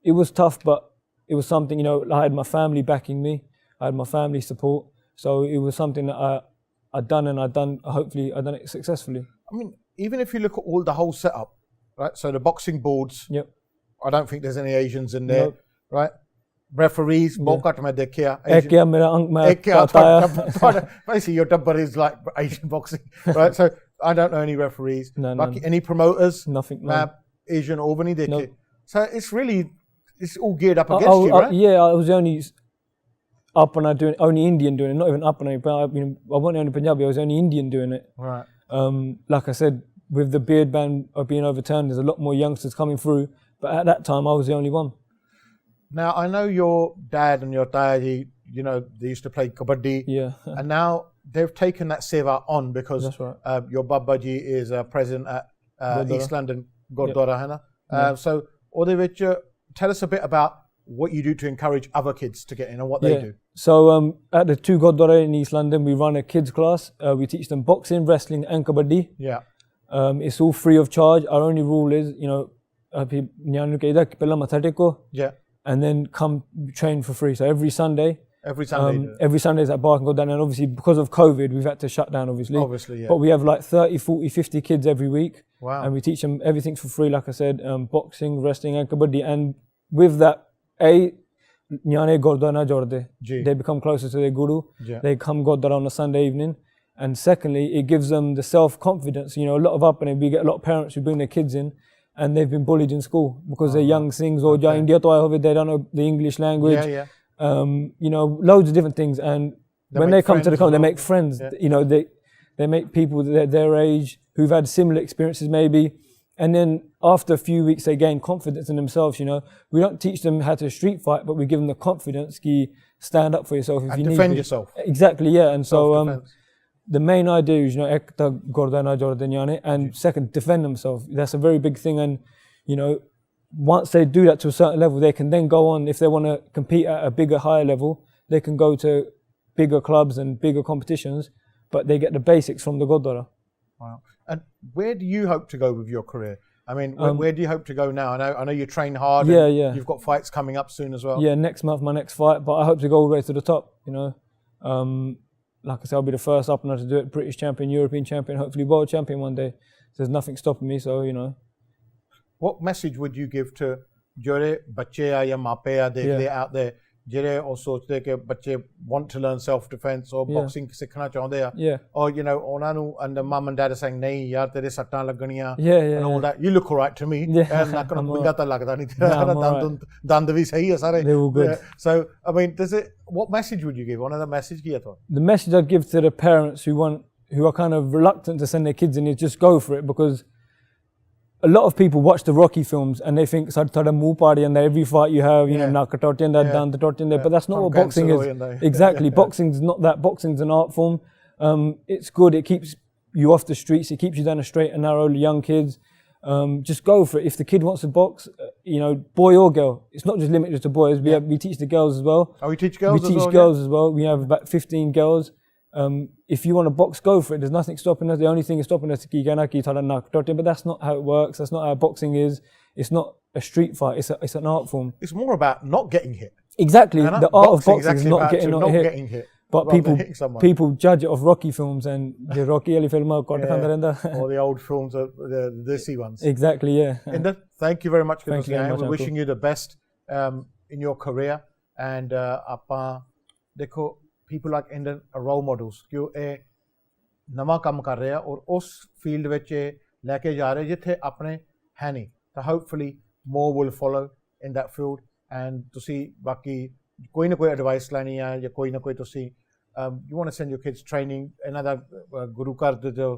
it was tough, but it was something, you know, I had my family backing me. I had my family support. So it was something that I'd done hopefully I'd done it successfully. I mean, even if you look at the whole setup, right? So the boxing boards, I don't think there's any Asians in there, right? Referees, basically your number is like Asian boxing, right? So I don't know any referees. Any promoters? Nothing. Asian Albany, so it's all geared up against you, right? I was the only Apana doing only Indian doing it, not even Apana. But I wasn't only Punjabi, I was only Indian doing it. Right. Like I said, with the beard ban being overturned, there's a lot more youngsters coming through. But at that time, I was the only one. Now, I know your dad and your daddy, they used to play kabaddi. Yeah. And now they've taken that seva on because That's right. your Babaji is president at East London Gurdwara, hai na? Yeah. So, ਉਹਦੇ ਵਿੱਚ, tell us a bit about what you do to encourage other kids to get in and what they do. So at the 2 Gurdwara in East London, we run a kids class. We teach them boxing, wrestling and kabaddi. Yeah. It's all free of charge. Our only rule is, Yeah. and then come train for free. So every Sunday. Every Sunday. Every Sunday is at Bark and Gurdwara. And obviously because of COVID, we've had to shut down, obviously. Obviously, yeah. But we have like 30, 40, 50 kids every week. Wow. And we teach them everything for free, like I said, boxing, wrestling and kabaddi. And with that, they become closer to their guru. Yeah. They come Gurdwara on a Sunday evening. And secondly, it gives them the self-confidence. A lot of up and we get a lot of parents who bring their kids in and they've been bullied in school because they're young Singhs or India, they don't know the English language. Yeah. Loads of different things. And when they come to the club, they make friends. Yeah. They make people their age who've had similar experiences maybe. And then after a few weeks, they gain confidence in themselves. We don't teach them how to street fight, but we give them the confidence to stand up for yourself if and you need defend to. yourself. Exactly, yeah. And so the main idea is, and second, defend themselves. That's a very big thing. And, once they do that to a certain level, they can then go on, if they want to compete at a bigger, higher level, they can go to bigger clubs and bigger competitions, but they get the basics from the Gurdwara. Wow. And where do you hope to go with your career? I mean, where do you hope to go now? I know you train hard. Yeah. You've got fights coming up soon as well. Yeah, next month, my next fight, but I hope to go all the way to the top, Like I said, I'll be the first upper to do it, British champion, European champion, hopefully world champion one day. There's nothing stopping me, so, What message would you give to ਜਿਹੜੇ ਬੱਚੇ ਆ ਜਾਂ ਮਾਪੇ ਆ ਦੇਖਦੇ out there ਜਿਹੜੇ ਉਹ ਸੋਚਦੇ ਕਿ ਬੱਚੇ want to learn self defense or boxing ਸਿੱਖਣਾ ਚਾਹੁੰਦੇ ਆ or ਉਹਨਾਂ ਨੂੰ and the mum and dad are saying ਨਹੀਂ ਯਾਰ ਤੇਰੇ ਸੱਟਾਂ ਲੱਗਣੀਆਂ and all that you look all right to me ਨਾ ਕੋਣ ਪਿੰਗਾ ਤਾਂ ਲੱਗਦਾ ਨਹੀਂ ਤੇਰਾ ਦੰਦ ਵੀ ਸਹੀ ਆ ਸਾਰੇ so I mean what message would you give ਉਹਨਾਂ ਦਾ ਮੈਸੇਜ ਕੀ ਆ ਤੁਹਾਡਾ The message I'd give to the parents who are kind of reluctant to send their kids in is just go for it, because a lot of people watch the Rocky films and they think Sadhara Moo Party and every fight you have, Nakatotin, Dandatotin, but that's not what boxing is. Exactly. Boxing's not that. Boxing's an art form. It's good. It keeps you off the streets. It keeps you down the straight and narrow, young kids. Just go for it. If the kid wants to box, boy or girl, it's not just limited to boys. We teach the girls as well. Oh, we teach girls as well? We teach girls as well. We have about 15 girls. If you want to box, go for it. There's nothing stopping us. The only thing is stopping us but that's not how it works. That's not how boxing is. It's not a street fight. It's an art form. It's more about not getting hit. Exactly. The art of boxing is not getting hit. But people judge it off Rocky films and the Rocky film or the old films, the desi ones. Exactly, yeah. Inder, thank you very much for this. We're wishing you the best in your career, and people like Inder are role models. ਕਿ ਇਹ ਨਵਾਂ ਕੰਮ ਕਰ ਰਿਹਾ ਔਰ ਉਸ field ਵਿੱਚ ਲੈ ਕੇ ਜਾ ਰਹੇ ਜਿੱਥੇ ਆਪਣੇ ਹੈ ਨਹੀਂ ਤਾਂ hopefully more will follow in that field, and ਤੁਸੀਂ ਬਾਕੀ ਕੋਈ ਨਾ ਕੋਈ ਐਡਵਾਈਸ ਲੈਣੀ ਆ ਜਾਂ ਕੋਈ ਨਾ ਕੋਈ ਤੁਸੀਂ you want to send your kids training ਇਹਨਾਂ ਦਾ ਗੁਰੂ ਘਰ ਦੇ ਜੋ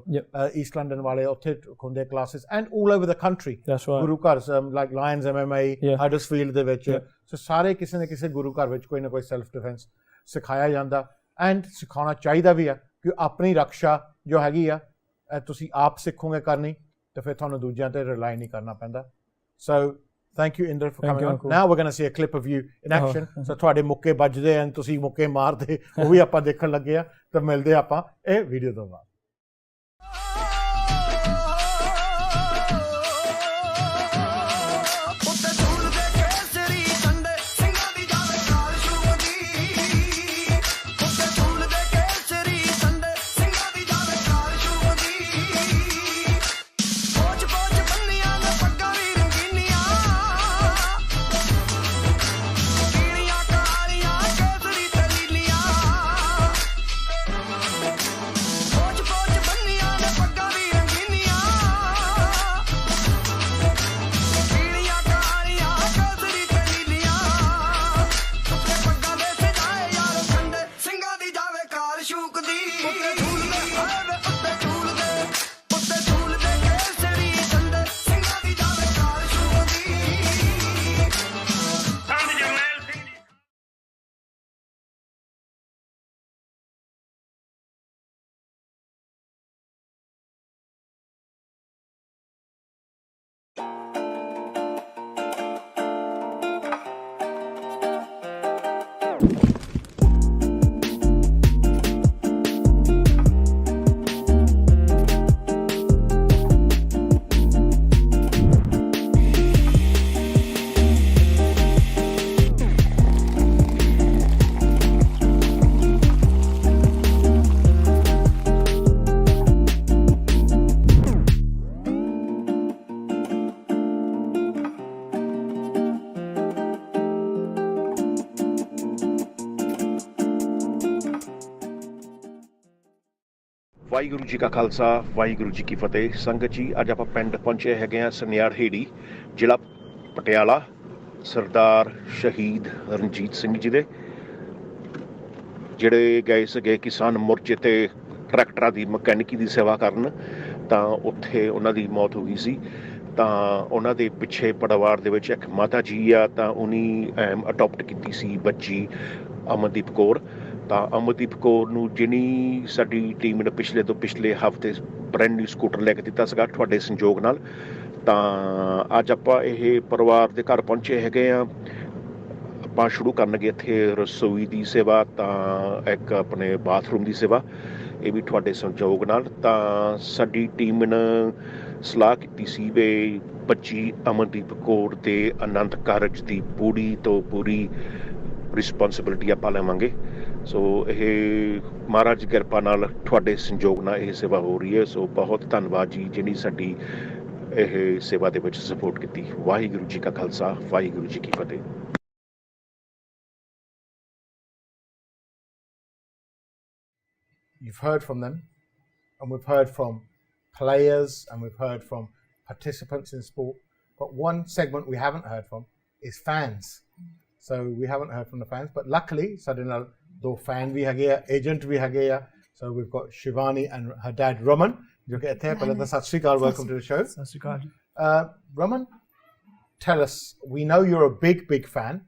East London ਵਾਲੇ ਉੱਥੇ ਹੁੰਦੇ classes and all over the country. That's right. ਗੁਰੂ ਘਰ like Lions MMA, Huddersfield ਦੇ ਵਿੱਚ ਸੋ ਸਾਰੇ ਕਿਸੇ ਨਾ ਕਿਸੇ ਗੁਰੂ ਘਰ ਵਿੱਚ ਕੋਈ ਨਾ ਕੋਈ ਸੈਲਫ ਡਿਫੈਂਸ ਸਿਖਾਇਆ ਜਾਂਦਾ ਐਂਡ ਸਿਖਾਉਣਾ ਚਾਹੀਦਾ ਵੀ ਆ ਕਿ ਆਪਣੀ ਰੱਖਿਆ ਜੋ ਹੈਗੀ ਆ ਤੁਸੀਂ ਆਪ ਸਿੱਖੋਗੇ ਕਰਨੀ ਤੇ ਫਿਰ ਤੁਹਾਨੂੰ ਦੂਜਿਆਂ ਤੇ ਰਿਲਾਈ ਨਹੀਂ ਕਰਨਾ ਪੈਂਦਾ ਸੋ thank you Inder for coming on. Now we're going to see a clip of you in action. So ਤੁਹਾਡੇ ਮੁੱਕੇ ਵੱਜਦੇ ਐਂ ਤੁਸੀਂ ਮੁੱਕੇ ਮਾਰਦੇ ਉਹ ਵੀ ਆਪਾਂ ਦੇਖਣ ਲੱਗੇ ਆ ਤਾਂ ਮਿਲਦੇ ਆਪਾਂ ਇਹ ਵੀਡੀਓ ਤੋਂ ਬਾਅਦ Pode ਵਾਹਿਗੁਰੂ ਜੀ ਕਾ ਖਾਲਸਾ ਵਾਹਿਗੁਰੂ ਜੀ ਕੀ ਫਤਿਹ। ਸੰਗਤ ਜੀ, ਅੱਜ ਆਪਾਂ ਪਿੰਡ ਪਹੁੰਚੇ ਹੈਗੇ ਆ ਸਨਿਆਰ ਹੇੜੀ, ਜ਼ਿਲ੍ਹਾ ਪਟਿਆਲਾ, ਸਰਦਾਰ ਸ਼ਹੀਦ ਰਣਜੀਤ ਸਿੰਘ ਜੀ ਦੇ, ਜਿਹੜੇ ਗਏ ਸੀਗੇ ਕਿਸਾਨ ਮੋਰਚੇ ਤੇ ਟਰੈਕਟਰਾਂ ਦੀ ਮਕੈਨਿਕੀ ਦੀ ਸੇਵਾ ਕਰਨ, ਤਾਂ ਉੱਥੇ ਉਹਨਾਂ ਦੀ ਮੌਤ ਹੋ ਗਈ ਸੀ। ਤਾਂ ਉਹਨਾਂ ਦੇ ਪਿੱਛੇ ਪਰਿਵਾਰ ਦੇ ਵਿੱਚ ਇੱਕ ਮਾਤਾ ਜੀ ਆ, ਤਾਂ ਉਹਨੇ ਅਡੋਪਟ ਕੀਤੀ ਸੀ ਬੱਚੀ ਅਮਨਦੀਪ ਕੌਰ। ਤਾਂ ਅਮਨਦੀਪ ਕੌਰ ਨੂੰ ਜਿਹਨੀ ਸਾਡੀ ਟੀਮ ਨੇ ਪਿਛਲੇ ਹਫ਼ਤੇ ਬ੍ਰੈਂਡ ਨਿਊ ਸਕੂਟਰ ਲੈ ਕੇ ਦਿੱਤਾ ਸੀਗਾ ਤੁਹਾਡੇ ਸੰਯੋਗ ਨਾਲ। ਤਾਂ ਅੱਜ ਆਪਾਂ ਇਹ ਪਰਿਵਾਰ ਦੇ ਘਰ ਪਹੁੰਚੇ ਹੈਗੇ ਆ। ਆਪਾਂ ਸ਼ੁਰੂ ਕਰਨਗੇ ਇੱਥੇ ਰਸੋਈ ਦੀ ਸੇਵਾ, ਤਾਂ ਇੱਕ ਆਪਣੇ ਬਾਥਰੂਮ ਦੀ ਸੇਵਾ, ਇਹ ਵੀ ਤੁਹਾਡੇ ਸੰਯੋਗ ਨਾਲ। ਤਾਂ ਸਾਡੀ ਟੀਮ ਨੇ ਸਲਾਹ ਕੀਤੀ ਸੀ ਵੀ ਬੱਚੀ ਅਮਨਦੀਪ ਕੌਰ ਦੇ ਆਨੰਦ ਕਾਰਜ ਦੀ ਪੂਰੀ ਤੋਂ ਪੂਰੀ ਰਿਸਪੋਂਸਿਬਿਲਿਟੀ ਆਪਾਂ ਲਵਾਂਗੇ। ਸੋ ਇਹ ਮਹਾਰਾਜ ਦੀ ਕਿਰਪਾ ਨਾਲ ਤੁਹਾਡੇ ਸੰਯੋਗ ਨਾਲ ਇਹ ਸੇਵਾ ਹੋ ਰਹੀ ਹੈ। ਸੋ ਬਹੁਤ ਧੰਨਵਾਦ ਜੀ ਜਿਹਨੀ ਸਾਡੀ ਇਹ ਸੇਵਾ ਦੇ ਵਿੱਚ ਸਪੋਰਟ ਕੀਤੀ। ਵਾਹਿਗੁਰੂ ਜੀ ਕਾ ਖਾਲਸਾ ਵਾਹਿਗੁਰੂ ਜੀ ਕੀ ਫਤਿਹ। You've heard from them, and we've heard from players, and we've heard from participants in sport. But one segment we haven't heard from is fans. So we haven't heard from the fans. But luckily, ਸਾਡੇ ਨਾਲ ਦੋ fan ਵੀ ਹੈਗੇ ਆ, agent ਵੀ ਹੈਗੇ ਆ. So we've got Shivani and her dad Raman. ਜੋ ਕਿ ਇੱਥੇ ਪਹਿਲਾਂ ਤਾਂ ਸਤਿ ਸ਼੍ਰੀ ਅਕਾਲ, welcome to the show. ਸਤਿ ਸ਼੍ਰੀ ਅਕਾਲ। Raman, tell us, we know you're a big fan.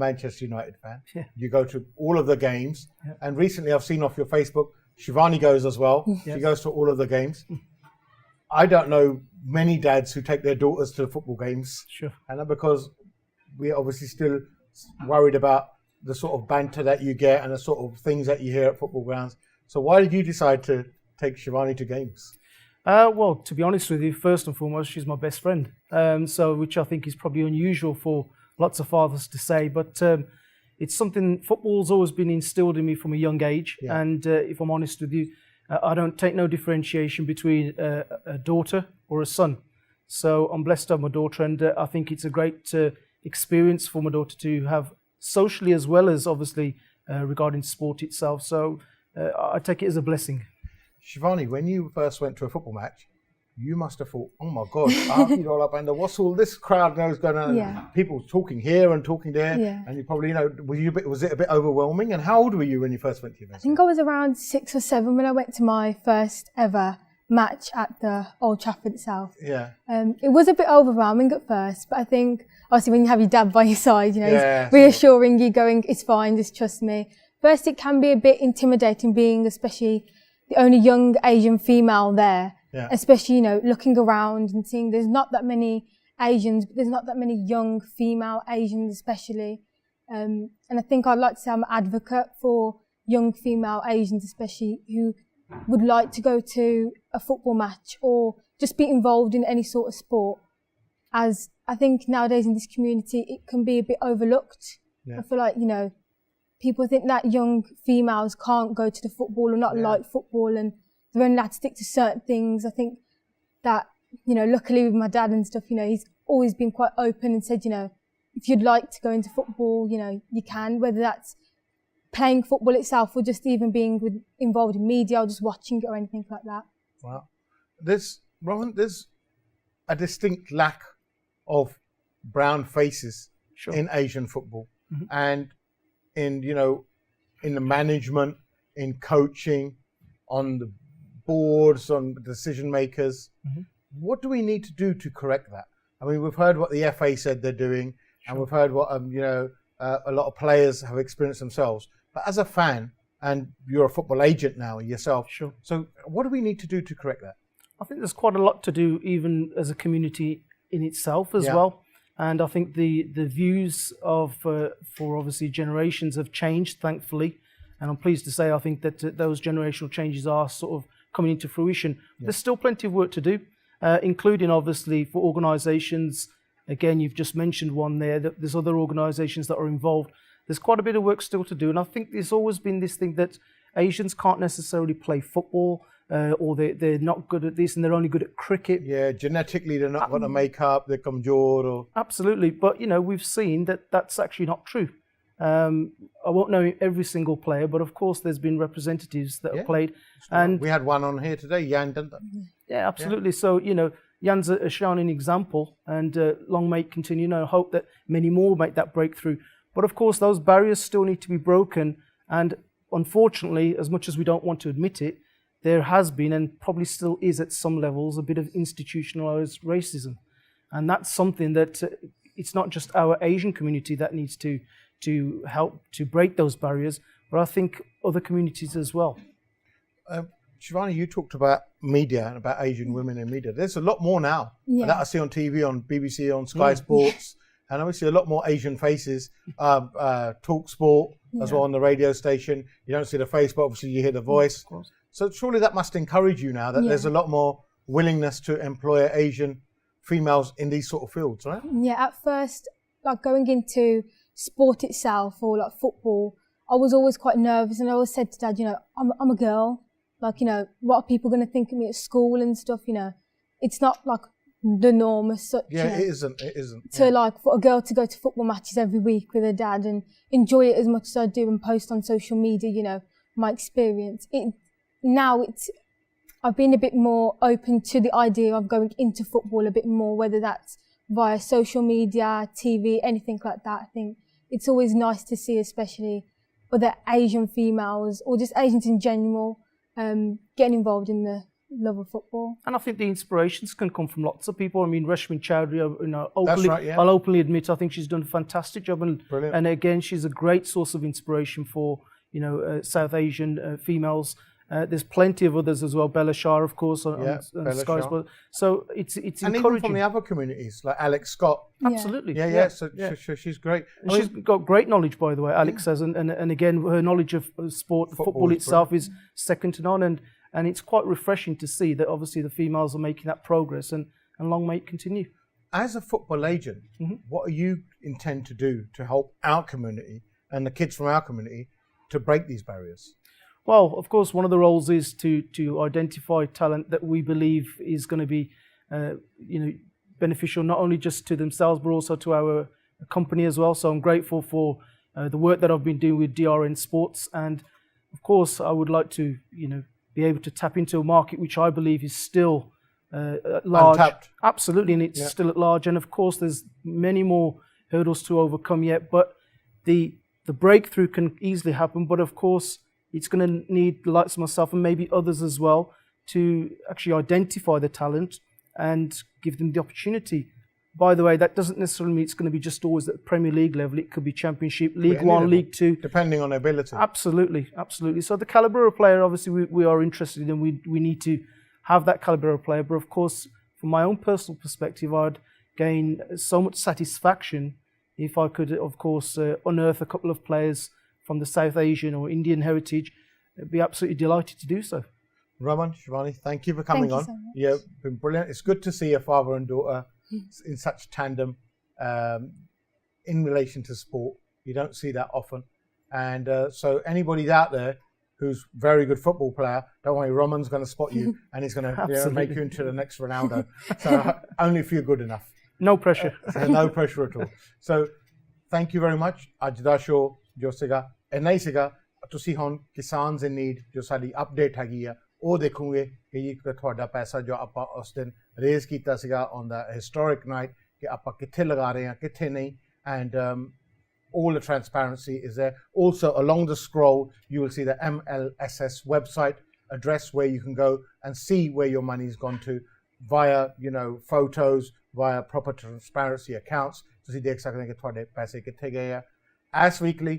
Manchester United fan. Yeah. You go to all of the games, and recently I've seen off your Facebook, Shivani goes as well. She goes to all of the games. I don't know many dads who take their daughters to the football games. Sure. And that because we're obviously still worried about the sort of banter that you get and the sort of things that you hear at football grounds. So why did you decide to take Shivani to games? Well, to be honest with you, first and foremost, she's my best friend. So which I think is probably unusual for lots of fathers to say, but it's something football's always been instilled in me from a young age. Yeah. And if I'm honest with you, I don't take no differentiation between a daughter or a son. So I'm blessed to have my daughter, and I think it's a great experience for my daughter to have socially as well as obviously regarding sport itself. So I take it as a blessing. Shivani, when you first went to a football match, you must have thought, oh my God, Archie's all up under, what's all this crowd knows going on? Yeah. People talking here and talking there. Yeah. And you probably, was it a bit overwhelming? And how old were you when you first went to your I think I was around 6 or 7 when I went to my first ever match at the Old Trafford itself. Yeah. It was a bit overwhelming at first, but I think obviously when you have your dad by your side, Yeah. he's reassuring you, going, it's fine, just trust me. First, it can be a bit intimidating being especially the only young Asian female there. Yeah. Especially, looking around and seeing there's not that many Asians, but there's not that many young female Asians especially. And I think I'd like to say I'm an advocate for young female Asians especially who would like to go to a football match or just be involved in any sort of sport. As I think nowadays in this community, it can be a bit overlooked. Yeah. I feel like, people think that young females can't go to the football or not like football and they're only allowed to stick to certain things. I think that, luckily with my dad and stuff, he's always been quite open and said, if you'd like to go into football, you can, whether that's playing football itself or just even being involved in media or just watching it or anything like that. Wow. There's a distinct lack of brown faces in Asian football. And in, in the management, in coaching, on the boards, on decision makers. What do we need to do to correct that? I mean, we've heard what the FA said they're doing, and we've heard what a lot of players have experienced themselves. But as a fan, and you're a football agent now yourself, so what do we need to do to correct that? I think there's quite a lot to do even as a community in itself as well. And I think the views of for obviously generations have changed, thankfully. And I'm pleased to say I think that those generational changes are sort of coming into fruition. Yeah. There's still plenty of work to do, including obviously for organisations. Again, you've just mentioned one there. That there's other organisations that are involved. There's quite a bit of work still to do. And I think there's always been this thing that Asians can't necessarily play football. Or they're not good at this and they're only good at cricket. Yeah, genetically they're not going to make up, they're kamjor. Or... Absolutely, but we've seen that that's actually not true. I won't know every single player, but of course there's been representatives that have played. And we had one on here today, Yan, didn't we? Yeah, absolutely. Yeah. So, Yan's a shining example, and long may it continue. I hope that many more make that breakthrough. But of course, those barriers still need to be broken, and unfortunately, as much as we don't want to admit it, there has been, and probably still is at some levels, a bit of institutionalized racism. And that's something that it's not just our Asian community that needs to help to break those barriers, but I think other communities as well. Shivani, you talked about media and about Asian women in media. There's a lot more now that I see on TV, on BBC, on Sky Sports, and obviously a lot more Asian faces. Talk Sport as well on the radio station. You don't see the face, but obviously you hear the voice. Of course. So surely that must encourage you now that there's a lot more willingness to employ Asian females in these sort of fields, right? Yeah, at first, like going into sport itself or like football, I was always quite nervous, and I always said to Dad, I'm a girl. Like, what are people going to think of me at school and stuff? It's not like the norm as such. Yeah, it isn't. It isn't. So like for a girl to go to football matches every week with her dad and enjoy it as much as I do and post on social media, my experience. I've been a bit more open to the idea of going into football a bit more, whether that's via social media, TV, anything like that. I think it's always nice to see, especially other Asian females or just Asians in general, getting involved in the love of football. And I think the inspirations can come from lots of people. I mean, Rashmin Chowdhury, openly, that's right, yeah. I'll openly admit I think she's done a fantastic job, Brilliant. And again, she's a great source of inspiration for South Asian females. There's plenty of others as well. Bella Shah, of course, on Sky Sports. So it's and encouraging. Even from the other communities, like Alex Scott. Absolutely. Yeah. So she's great. She's got great knowledge, by the way, Alex says. And again, her knowledge of sport, football itself is second to none. And it's quite refreshing to see that obviously the females are making that progress, and long may it continue. As a football agent, what do you intend to do to help our community and the kids from our community to break these barriers? Well, of course, one of the roles is to identify talent that we believe is going to be, beneficial not only just to themselves but also to our company as well. So I'm grateful for the work that I've been doing with DRN Sports, and of course, I would like to, be able to tap into a market which I believe is still large. Untapped. Absolutely, and it's still at large. And of course, there's many more hurdles to overcome yet, but the breakthrough can easily happen. But of course, it's going to need the likes of myself and maybe others as well to actually identify the talent and give them the opportunity. By the way, that doesn't necessarily mean it's going to be just always at the Premier League level. It could be Championship, League One, League Two. Depending on ability. Absolutely. So the calibre of player, obviously, we are interested in. We need to have that calibre of player. But of course, from my own personal perspective, I'd gain so much satisfaction if I could, of course, unearth a couple of players from the South Asian or Indian heritage. I'd be absolutely delighted to do so. Raman, Shivani, thank you for coming on. So much. You've been brilliant. It's good to see a father and daughter in such tandem in relation to sport. You don't see that often. And so anybody out there who's a very good football player, don't worry, Raman's going to spot you and he's going to make you into the next Ronaldo. So only if you're good enough. No pressure. No pressure at all. So thank you very much. ਅੱਜ ਦਾ show ਜੋ ਸੀਗਾ ਇੰਨਾ ਹੀ ਸੀਗਾ। ਤੁਸੀਂ ਹੁਣ ਕਿਸਾਨਸ ਇਨ need ਜੋ ਸਾਡੀ update ਹੈਗੀ ਆ ਉਹ ਦੇਖੋਗੇ ਕਿ ਜੀ ਤੁਹਾਡਾ ਪੈਸਾ ਜੋ ਆਪਾਂ ਉਸ ਦਿਨ ਰੇਜ਼ ਕੀਤਾ ਸੀਗਾ ਔਨ ਦਾ ਹਿਸਟੋਰਿਕ ਨਾਈਟ ਕਿ ਆਪਾਂ ਕਿੱਥੇ ਲਗਾ ਰਹੇ ਹਾਂ ਕਿੱਥੇ ਨਹੀਂ and all the transparency is there. Also along the scroll you will see the MLSS website address where you can go and see where your money's gone to via photos, via proper transparency accounts. ਤੁਸੀਂ ਦੇਖ ਸਕਦੇ ਹੋ ਕਿ ਤੁਹਾਡੇ ਪੈਸੇ ਕਿੱਥੇ ਗਏ ਆ। As weekly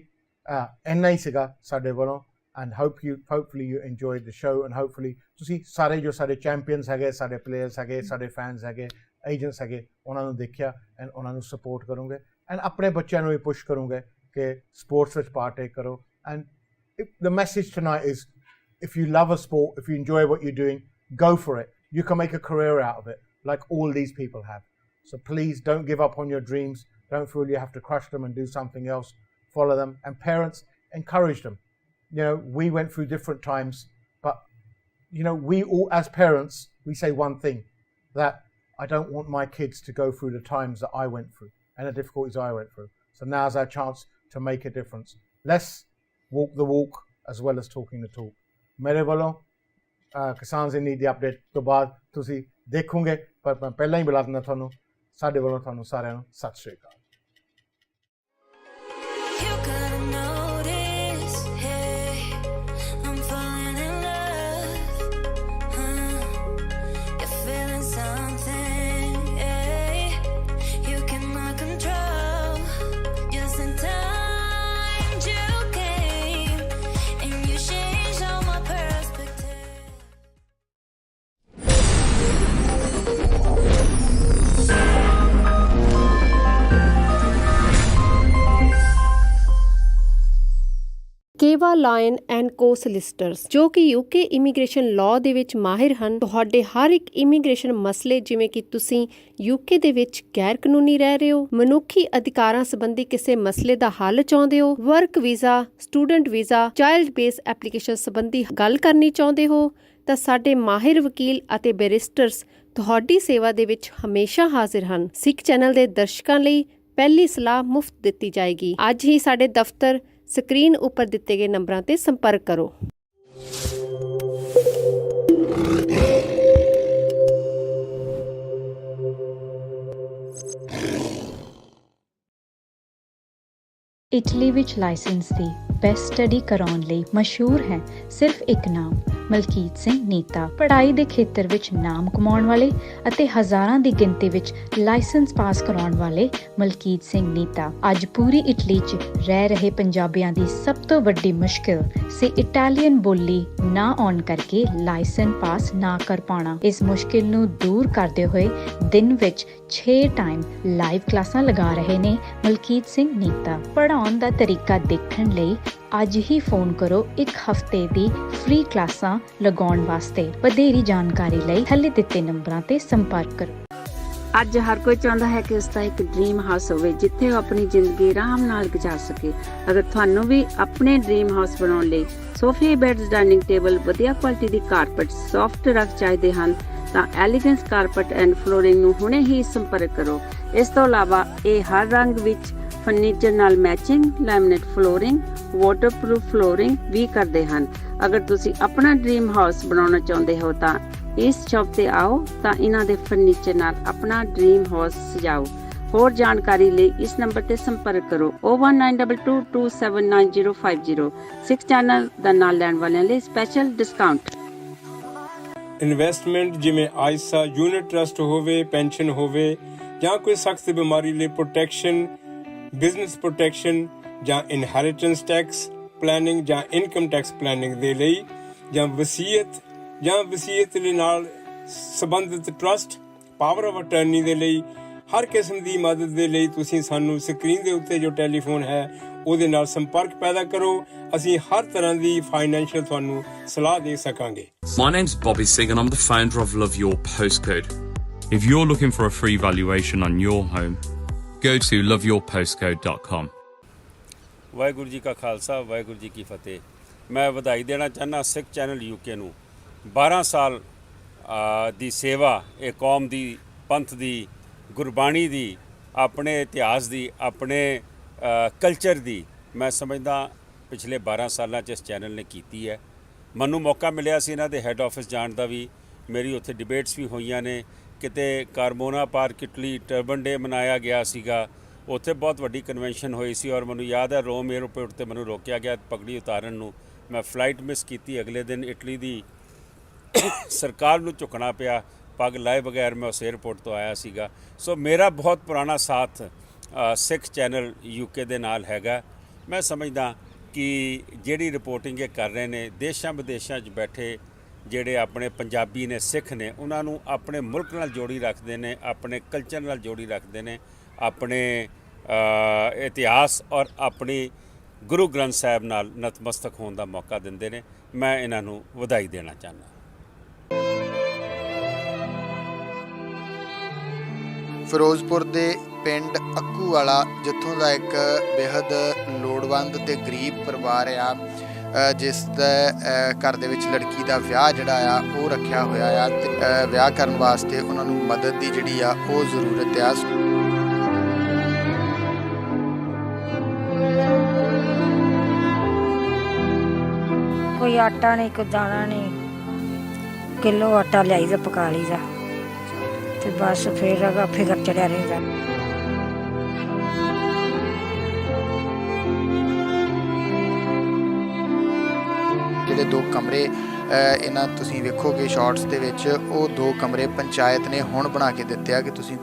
ਇੰਨਾ ਹੀ ਸੀਗਾ ਸਾਡੇ ਵੱਲੋਂ and hopefully you enjoyed the show and hopefully ਤੁਸੀਂ ਸਾਰੇ ਜੋ ਸਾਡੇ ਚੈਂਪੀਅਨਸ ਹੈਗੇ ਸਾਡੇ ਪਲੇਅਰਸ ਹੈਗੇ ਸਾਡੇ ਫੈਨਸ ਹੈਗੇ ਏਜੰਟਸ ਹੈਗੇ ਉਹਨਾਂ ਨੂੰ ਦੇਖਿਆ ਐਂਡ ਉਹਨਾਂ ਨੂੰ ਸਪੋਰਟ ਕਰੂੰਗੇ ਐਂਡ ਆਪਣੇ ਬੱਚਿਆਂ ਨੂੰ ਵੀ ਪੁਸ਼ ਕਰੂੰਗੇ ਕਿ ਸਪੋਰਟਸ ਵਿੱਚ ਪਾਰਟੇਕ ਕਰੋ and the message tonight is if you love a sport, if you enjoy what you're doing, go for it. You can make a career out of it like all these people have. So please don't give up on your dreams. Don't feel you have to crush them and do something else. Follow them. And parents, encourage them. You know, we went through different times, but you know, we all as parents, we say one thing, that I don't want my kids to go through the times that I went through and the difficulties I went through. So now's our chance to make a difference. Let's walk the walk as well as talking the talk. ਮੇਰੇ ਵੱਲੋਂ ਕਿਸਾਨ ਜ਼ਿੰਦਗੀ ਦੀ update ਤੋਂ ਬਾਅਦ ਤੁਸੀਂ ਦੇਖੋਗੇ ਪਰ ਮੈਂ ਪਹਿਲਾਂ ਹੀ ਬੁਲਾ ਦਿੰਦਾ ਤੁਹਾਨੂੰ ਸਾਡੇ ਵੱਲੋਂ ਤੁਹਾਨੂੰ ਸਾਰਿਆਂ ਨੂੰ ਸਤਿ ਸ਼੍ਰੀ ਅਕਾਲ You gotta notice, hey, I'm falling in love. You're feeling something, hey, you cannot control. Just in time you came, and you changed all my perspective. ਕੇਵਾ ਲਾਇਨ ਐਂਡ ਕੋ ਸਲਿਸਟਰਸ ਜੋ ਕਿ ਯੂਕੇ ਇਮੀਗ੍ਰੇਸ਼ਨ ਲਾਅ ਦੇ ਵਿੱਚ ਮਾਹਿਰ ਹਨ ਤੁਹਾਡੇ ਹਰ ਇੱਕ immigration ਮਸਲੇ ਜਿਵੇਂ ਕਿ ਤੁਸੀਂ ਯੂਕੇ ਦੇ ਵਿੱਚ ਗੈਰ ਕਾਨੂੰਨੀ ਰਹਿ ਰਹੇ ਹੋ ਮਨੁੱਖੀ ਅਧਿਕਾਰਾਂ ਸੰਬੰਧੀ ਕਿਸੇ ਮਸਲੇ ਦਾ ਹੱਲ ਚਾਹੁੰਦੇ ਹੋ work visa student visa child base application ਸੰਬੰਧੀ ਗੱਲ ਕਰਨੀ ਚਾਹੁੰਦੇ ਹੋ ਤਾਂ ਸਾਡੇ ਮਾਹਿਰ ਵਕੀਲ ਅਤੇ ਬੈਰਿਸਟਰਸ ਤੁਹਾਡੀ ਸੇਵਾ ਦੇ ਵਿੱਚ ਹਮੇਸ਼ਾ ਹਾਜ਼ਰ ਹਨ ਸਿੱਖ ਚੈਨਲ ਦੇ ਦਰਸ਼ਕਾਂ ਲਈ ਪਹਿਲੀ ਸਲਾਹ ਮੁਫਤ ਦਿੱਤੀ ਜਾਏਗੀ ਅੱਜ ਹੀ ਸਾਡੇ ਦਫ਼ਤਰ ਸਕਰੀਨ ਉੱਪਰ ਦਿੱਤੇ ਗਏ ਨੰਬਰਾਂ ਤੇ ਸੰਪਰਕ ਕਰੋ ਇਟਲੀ ਵਿੱਚ ਲਾਇਸੈਂਸ ਦੀ ਬੈਸਟ ਸਟੱਡੀ ਕਰਾਉਣ ਲਈ ਮਸ਼ਹੂਰ ਹੈ ਸਿਰਫ ਇੱਕ ਨਾਮ ਮਲਕੀਤ ਸਿੰਘ ਨੀਤਾ ਪੜ੍ਹਾਈ ਦੇ ਖੇਤਰ ਵਿੱਚ ਨਾਮ ਕਮਾਉਣ ਵਾਲੇ ਅਤੇ ਹਜ਼ਾਰਾਂ ਦੀ ਗਿਣਤੀ ਵਿੱਚ ਲਾਇਸੈਂਸ ਪਾਸ ਕਰਾਉਣ ਵਾਲੇ ਮਲਕੀਤ ਸਿੰਘ ਨੀਤਾ ਅੱਜ ਪੂਰੀ ਇਟਲੀ 'ਚ ਰਹਿ ਰਹੇ ਪੰਜਾਬੀਆਂ ਦੀ ਸਭ ਤੋਂ ਵੱਡੀ ਮੁਸ਼ਕਿਲ ਸੀ ਇਟਾਲੀਅਨ ਬੋਲੀ ਨਾ ਆਉਣ ਕਰਕੇ ਲਾਇਸੈਂਸ ਪਾਸ ਨਾ ਕਰ ਪਾਉਣਾ ਇਸ ਮੁਸ਼ਕਿਲ ਨੂੰ ਦੂਰ ਕਰਦੇ ਹੋਏ ਦਿਨ ਵਿੱਚ 6 ਟਾਈਮ ਲਾਈਵ ਕਲਾਸਾਂ ਲਗਾ ਰਹੇ ਨੇ ਮਲਕੀਤ ਸਿੰਘ ਨੀਤਾ ਪੜ੍ਹਾਉਣ ਦਾ ਤਰੀਕਾ ਦੇਖਣ ਲਈ ਅੱਜ ਹੀ ਫੋਨ ਕਰੋ ਇੱਕ ਹਫ਼ਤੇ ਦੀ ਫ੍ਰੀ ਕਲਾਸਾਂ ਲਗਾਉਣ ਵਾਸਤੇ ਵਧੇਰੀ ਜਾਣਕਾਰੀ ਲਈ ਥੱਲੇ ਦਿੱਤੇ ਨੰਬਰਾਂ ਤੇ ਸੰਪਰਕ ਕਰੋ ਅੱਜ ਹਰ ਕੋਈ ਚਾਹੁੰਦਾ ਹੈ ਕਿ ਉਸ ਦਾ ਇੱਕ ਡ੍ਰੀਮ ਹਾਊਸ ਹੋਵੇ ਜਿੱਥੇ ਉਹ ਆਪਣੀ ਜ਼ਿੰਦਗੀ ਆਰਾਮ ਨਾਲ ਗੁਜ਼ਾਰ ਸਕੇ ਅਗਰ ਤੁਹਾਨੂੰ ਵੀ ਆਪਣੇ ਡ੍ਰੀਮ ਹਾਊਸ ਬਣਾਉਣ ਲਈ ਸੋਫੇ ਬੈੱਡਸ ਡਾਈਨਿੰਗ ਟੇਬਲ ਵਧੀਆ ਕੁਆਲਿਟੀ ਦੀ ਕਾਰਪਟ ਸੌਫਟ ਰਗ ਚਾਹੀਦੇ ਹਨ ਤਾਂ ਐਲੀਗੈਂਸ ਕਾਰਪਟ ਐਂਡ ਫਲੋਰਿੰਗ ਨੂੰ ਹੁਣੇ ਹੀ ਸੰਪਰਕ ਕਰੋ ਇਸ ਤੋਂ ਇਲਾਵਾ ਇਹ ਹਰ ਰੰਗ ਵਿੱਚ ਫਰਨੀਚਰ ਨਾਲ matching laminate flooring waterproof flooring ਵੀ ਕਰਦੇ ਹਨ ਅਗਰ ਤੁਸੀਂ ਆਪਣਾ ਡ੍ਰੀਮ ਹਾਊਸ ਬਣਾਉਣਾ ਚਾਹੁੰਦੇ ਹੋ ਤਾਂ ਇਸ ਸ਼ਾਪ ਤੇ ਆਓ ਤਾਂ ਇਹਨਾਂ ਦੇ ਫਰਨੀਚਰ ਨਾਲ ਆਪਣਾ ਡ੍ਰੀਮ ਹਾਊਸ ਸਜਾਓ ਹੋਰ ਜਾਣਕਾਰੀ ਲਈ ਇਸ ਨੰਬਰ ਤੇ ਸੰਪਰਕ ਕਰੋ 01922279050 ਸਿੱਖ ਚੈਨਲ ਦਾ ਨਾਲ ਲੈਣ ਵਾਲਿਆਂ ਲਈ ਸਪੈਸ਼ਲ ਡਿਸਕਾਊਂਟ ਇਨਵੈਸਟਮੈਂਟ ਜਿਵੇਂ ਆਇਸਾ ਯੂਨਿਟ ਟਰਸਟ ਹੋਵੇ ਪੈਨਸ਼ਨ ਹੋਵੇ ਜਾਂ ਕੋਈ ਸਖਤ ਬਿਮਾਰੀ ਲਈ ਪ੍ਰੋਟੈਕਸ਼ਨ ਬਿਜ਼ਨਸ ਪ੍ਰੋਟੈਕਸ਼ਨ ਜਾਂ ਇਨਹੈਰੀਟੈਂਸ ਟੈਕਸ ਪਲੈਨਿੰਗ ਜਾਂ ਇਨਕਮ ਟੈਕਸ ਪਲੈਨਿੰਗ ਦੇ ਲਈ ਜਾਂ ਵਸੀਅਤ ਦੇ ਨਾਲ ਸੰਬੰਧਿਤ ਟਰਸਟ ਪਾਵਰ ਆਫ ਅਟਰਨੀ ਦੇ ਲਈ ਹਰ ਕਿਸਮ ਦੀ ਮਦਦ ਦੇ ਲਈ ਤੁਸੀਂ ਸਾਨੂੰ ਸਕਰੀਨ ਦੇ ਉੱਤੇ ਜੋ ਟੈਲੀਫੋਨ ਹੈ ਉਹਦੇ ਨਾਲ ਸੰਪਰਕ ਪੈਦਾ ਕਰੋ ਅਸੀਂ ਹਰ ਤਰ੍ਹਾਂ ਦੀ ਫਾਈਨੈਂਸ਼ੀਅਲ ਤੁਹਾਨੂੰ ਸਲਾਹ ਦੇ ਸਕਾਂਗੇ My name's Bobby Singh and I'm the founder of Love Your Postcode. If you're looking for a free valuation on your home, go to loveyourpostcode.com. Waheguru ji ਕਾ ਖਾਲਸਾ ਵਾਹਿਗੁਰੂ ਜੀ ਕੀ ਫਤਿਹ ਮੈਂ ਵਧਾਈ ਦੇਣਾ ਚਾਹੁੰਦਾ ਸਿੱਖ ਚੈਨਲ ਯੂਕੇ ਨੂੰ 12 ਸਾਲ ਦੀ ਸੇਵਾ ਇਹ ਕੌਮ ਦੀ ਪੰਥ ਦੀ ਗੁਰਬਾਣੀ ਦੀ ਆਪਣੇ ਇਤਿਹਾਸ ਦੀ ਆਪਣੇ ਕਲਚਰ ਦੀ ਮੈਂ ਸਮਝਦਾ ਪਿਛਲੇ 12 ਸਾਲਾਂ 'ਚ ਇਸ ਚੈਨਲ ਨੇ ਕੀਤੀ ਹੈ ਮੈਨੂੰ ਮੌਕਾ ਮਿਲਿਆ ਸੀ ਇਹਨਾਂ ਦੇ ਹੈੱਡ ਆਫਿਸ ਜਾਣ ਦਾ ਵੀ ਮੇਰੀ ਉੱਥੇ ਡਿਬੇਟਸ ਵੀ ਹੋਈਆਂ ਨੇ ਕਿਤੇ ਕਾਰਮੋਨਾ ਪਾਰਕ ਇਟਲੀ ਟਰਬਨ ਡੇ ਮਨਾਇਆ ਗਿਆ ਸੀਗਾ ਉੱਥੇ ਬਹੁਤ ਵੱਡੀ ਕਨਵੈਨਸ਼ਨ ਹੋਈ ਸੀ ਔਰ ਮੈਨੂੰ ਯਾਦ ਹੈ ਰੋਮ ਏਅਰਪੋਰਟ 'ਤੇ ਮੈਨੂੰ ਰੋਕਿਆ ਗਿਆ ਪਗੜੀ ਉਤਾਰਨ ਨੂੰ ਮੈਂ ਫਲਾਈਟ ਮਿਸ ਕੀਤੀ ਅਗਲੇ ਦਿਨ ਇਟਲੀ ਦੀ ਸਰਕਾਰ ਨੂੰ ਝੁਕਣਾ ਪਿਆ ਪੱਗ ਲਾਏ ਬਗੈਰ ਮੈਂ ਉਸ ਏਅਰਪੋਰਟ ਤੋਂ ਆਇਆ ਸੀਗਾ ਸੋ ਮੇਰਾ ਬਹੁਤ ਪੁਰਾਣਾ ਸਾਥ ਸਿੱਖ ਚੈਨਲ ਯੂਕੇ ਦੇ ਨਾਲ ਹੈਗਾ ਮੈਂ ਸਮਝਦਾ ਕਿ ਜਿਹੜੀ ਰਿਪੋਰਟਿੰਗ ਇਹ ਕਰ ਰਹੇ ਨੇ ਦੇਸ਼ਾਂ ਵਿਦੇਸ਼ਾਂ 'ਚ ਬੈਠੇ ਜਿਹੜੇ ਆਪਣੇ ਪੰਜਾਬੀ ਨੇ, ਸਿੱਖ ਨੇ, ਉਹਨਾਂ ਨੂੰ ਆਪਣੇ ਮੁਲਕ ਨਾਲ ਜੋੜੀ ਰੱਖਦੇ ਨੇ, ਆਪਣੇ ਕਲਚਰ ਨਾਲ ਜੋੜੀ ਰੱਖਦੇ ਨੇ, ਆਪਣੇ ਇਤਿਹਾਸ ਔਰ ਆਪਣੀ ਗੁਰੂ ਗ੍ਰੰਥ ਸਾਹਿਬ ਨਾਲ ਨਤਮਸਤਕ ਹੋਣ ਦਾ ਮੌਕਾ ਦਿੰਦੇ ਨੇ। ਮੈਂ ਇਹਨਾਂ ਨੂੰ ਵਧਾਈ ਦੇਣਾ ਚਾਹੁੰਦਾ। ਫਿਰੋਜ਼ਪੁਰ ਦੇ ਪਿੰਡ ਅੱਕੂ ਵਾਲਾ, ਜਿੱਥੋਂ ਦਾ ਇੱਕ ਬੇਹੱਦ ਲੋੜਵੰਦ ਤੇ ਗਰੀਬ ਪਰਿਵਾਰ ਆ, ਜਿਸ ਦਾ ਘਰ ਦੇ ਵਿੱਚ ਲੜਕੀ ਦਾ ਵਿਆਹ ਜਿਹੜਾ ਆ ਉਹ ਰੱਖਿਆ ਹੋਇਆ ਆ, ਤੇ ਵਿਆਹ ਕਰਨ ਵਾਸਤੇ ਉਹਨਾਂ ਨੂੰ ਮਦਦ ਦੀ ਜਿਹੜੀ ਆ ਉਹ ਜ਼ਰੂਰਤ ਆ। ਕੋਈ ਆਟਾ ਨਹੀਂ, ਕੋਈ ਦਾਣਾ ਨਹੀਂ, ਕਿਲੋ ਆਟਾ ਲਿਆਈਦਾ ਪਕਾ ਲਈਦਾ ਤੇ ਬਸ ਫਿਰ ਅਗਾ ਫਿਕਰ ਚੜਿਆ ਰਹਿੰਦਾ। ਜਿਹੜੇ 2 ਕਮਰੇ ਇਹਨਾਂ ਤੁਸੀਂ ਵੇਖੋਗੇ ਸ਼ਾਰਟਸ ਦੇ ਵਿੱਚ, ਉਹ 2 ਕਮਰੇ ਪੰਚਾਇਤ ਨੇ ਹੁਣ ਬਣਾ ਕੇ ਦਿੱਤੇ ਆ ਕਿ ਤੁਸੀਂ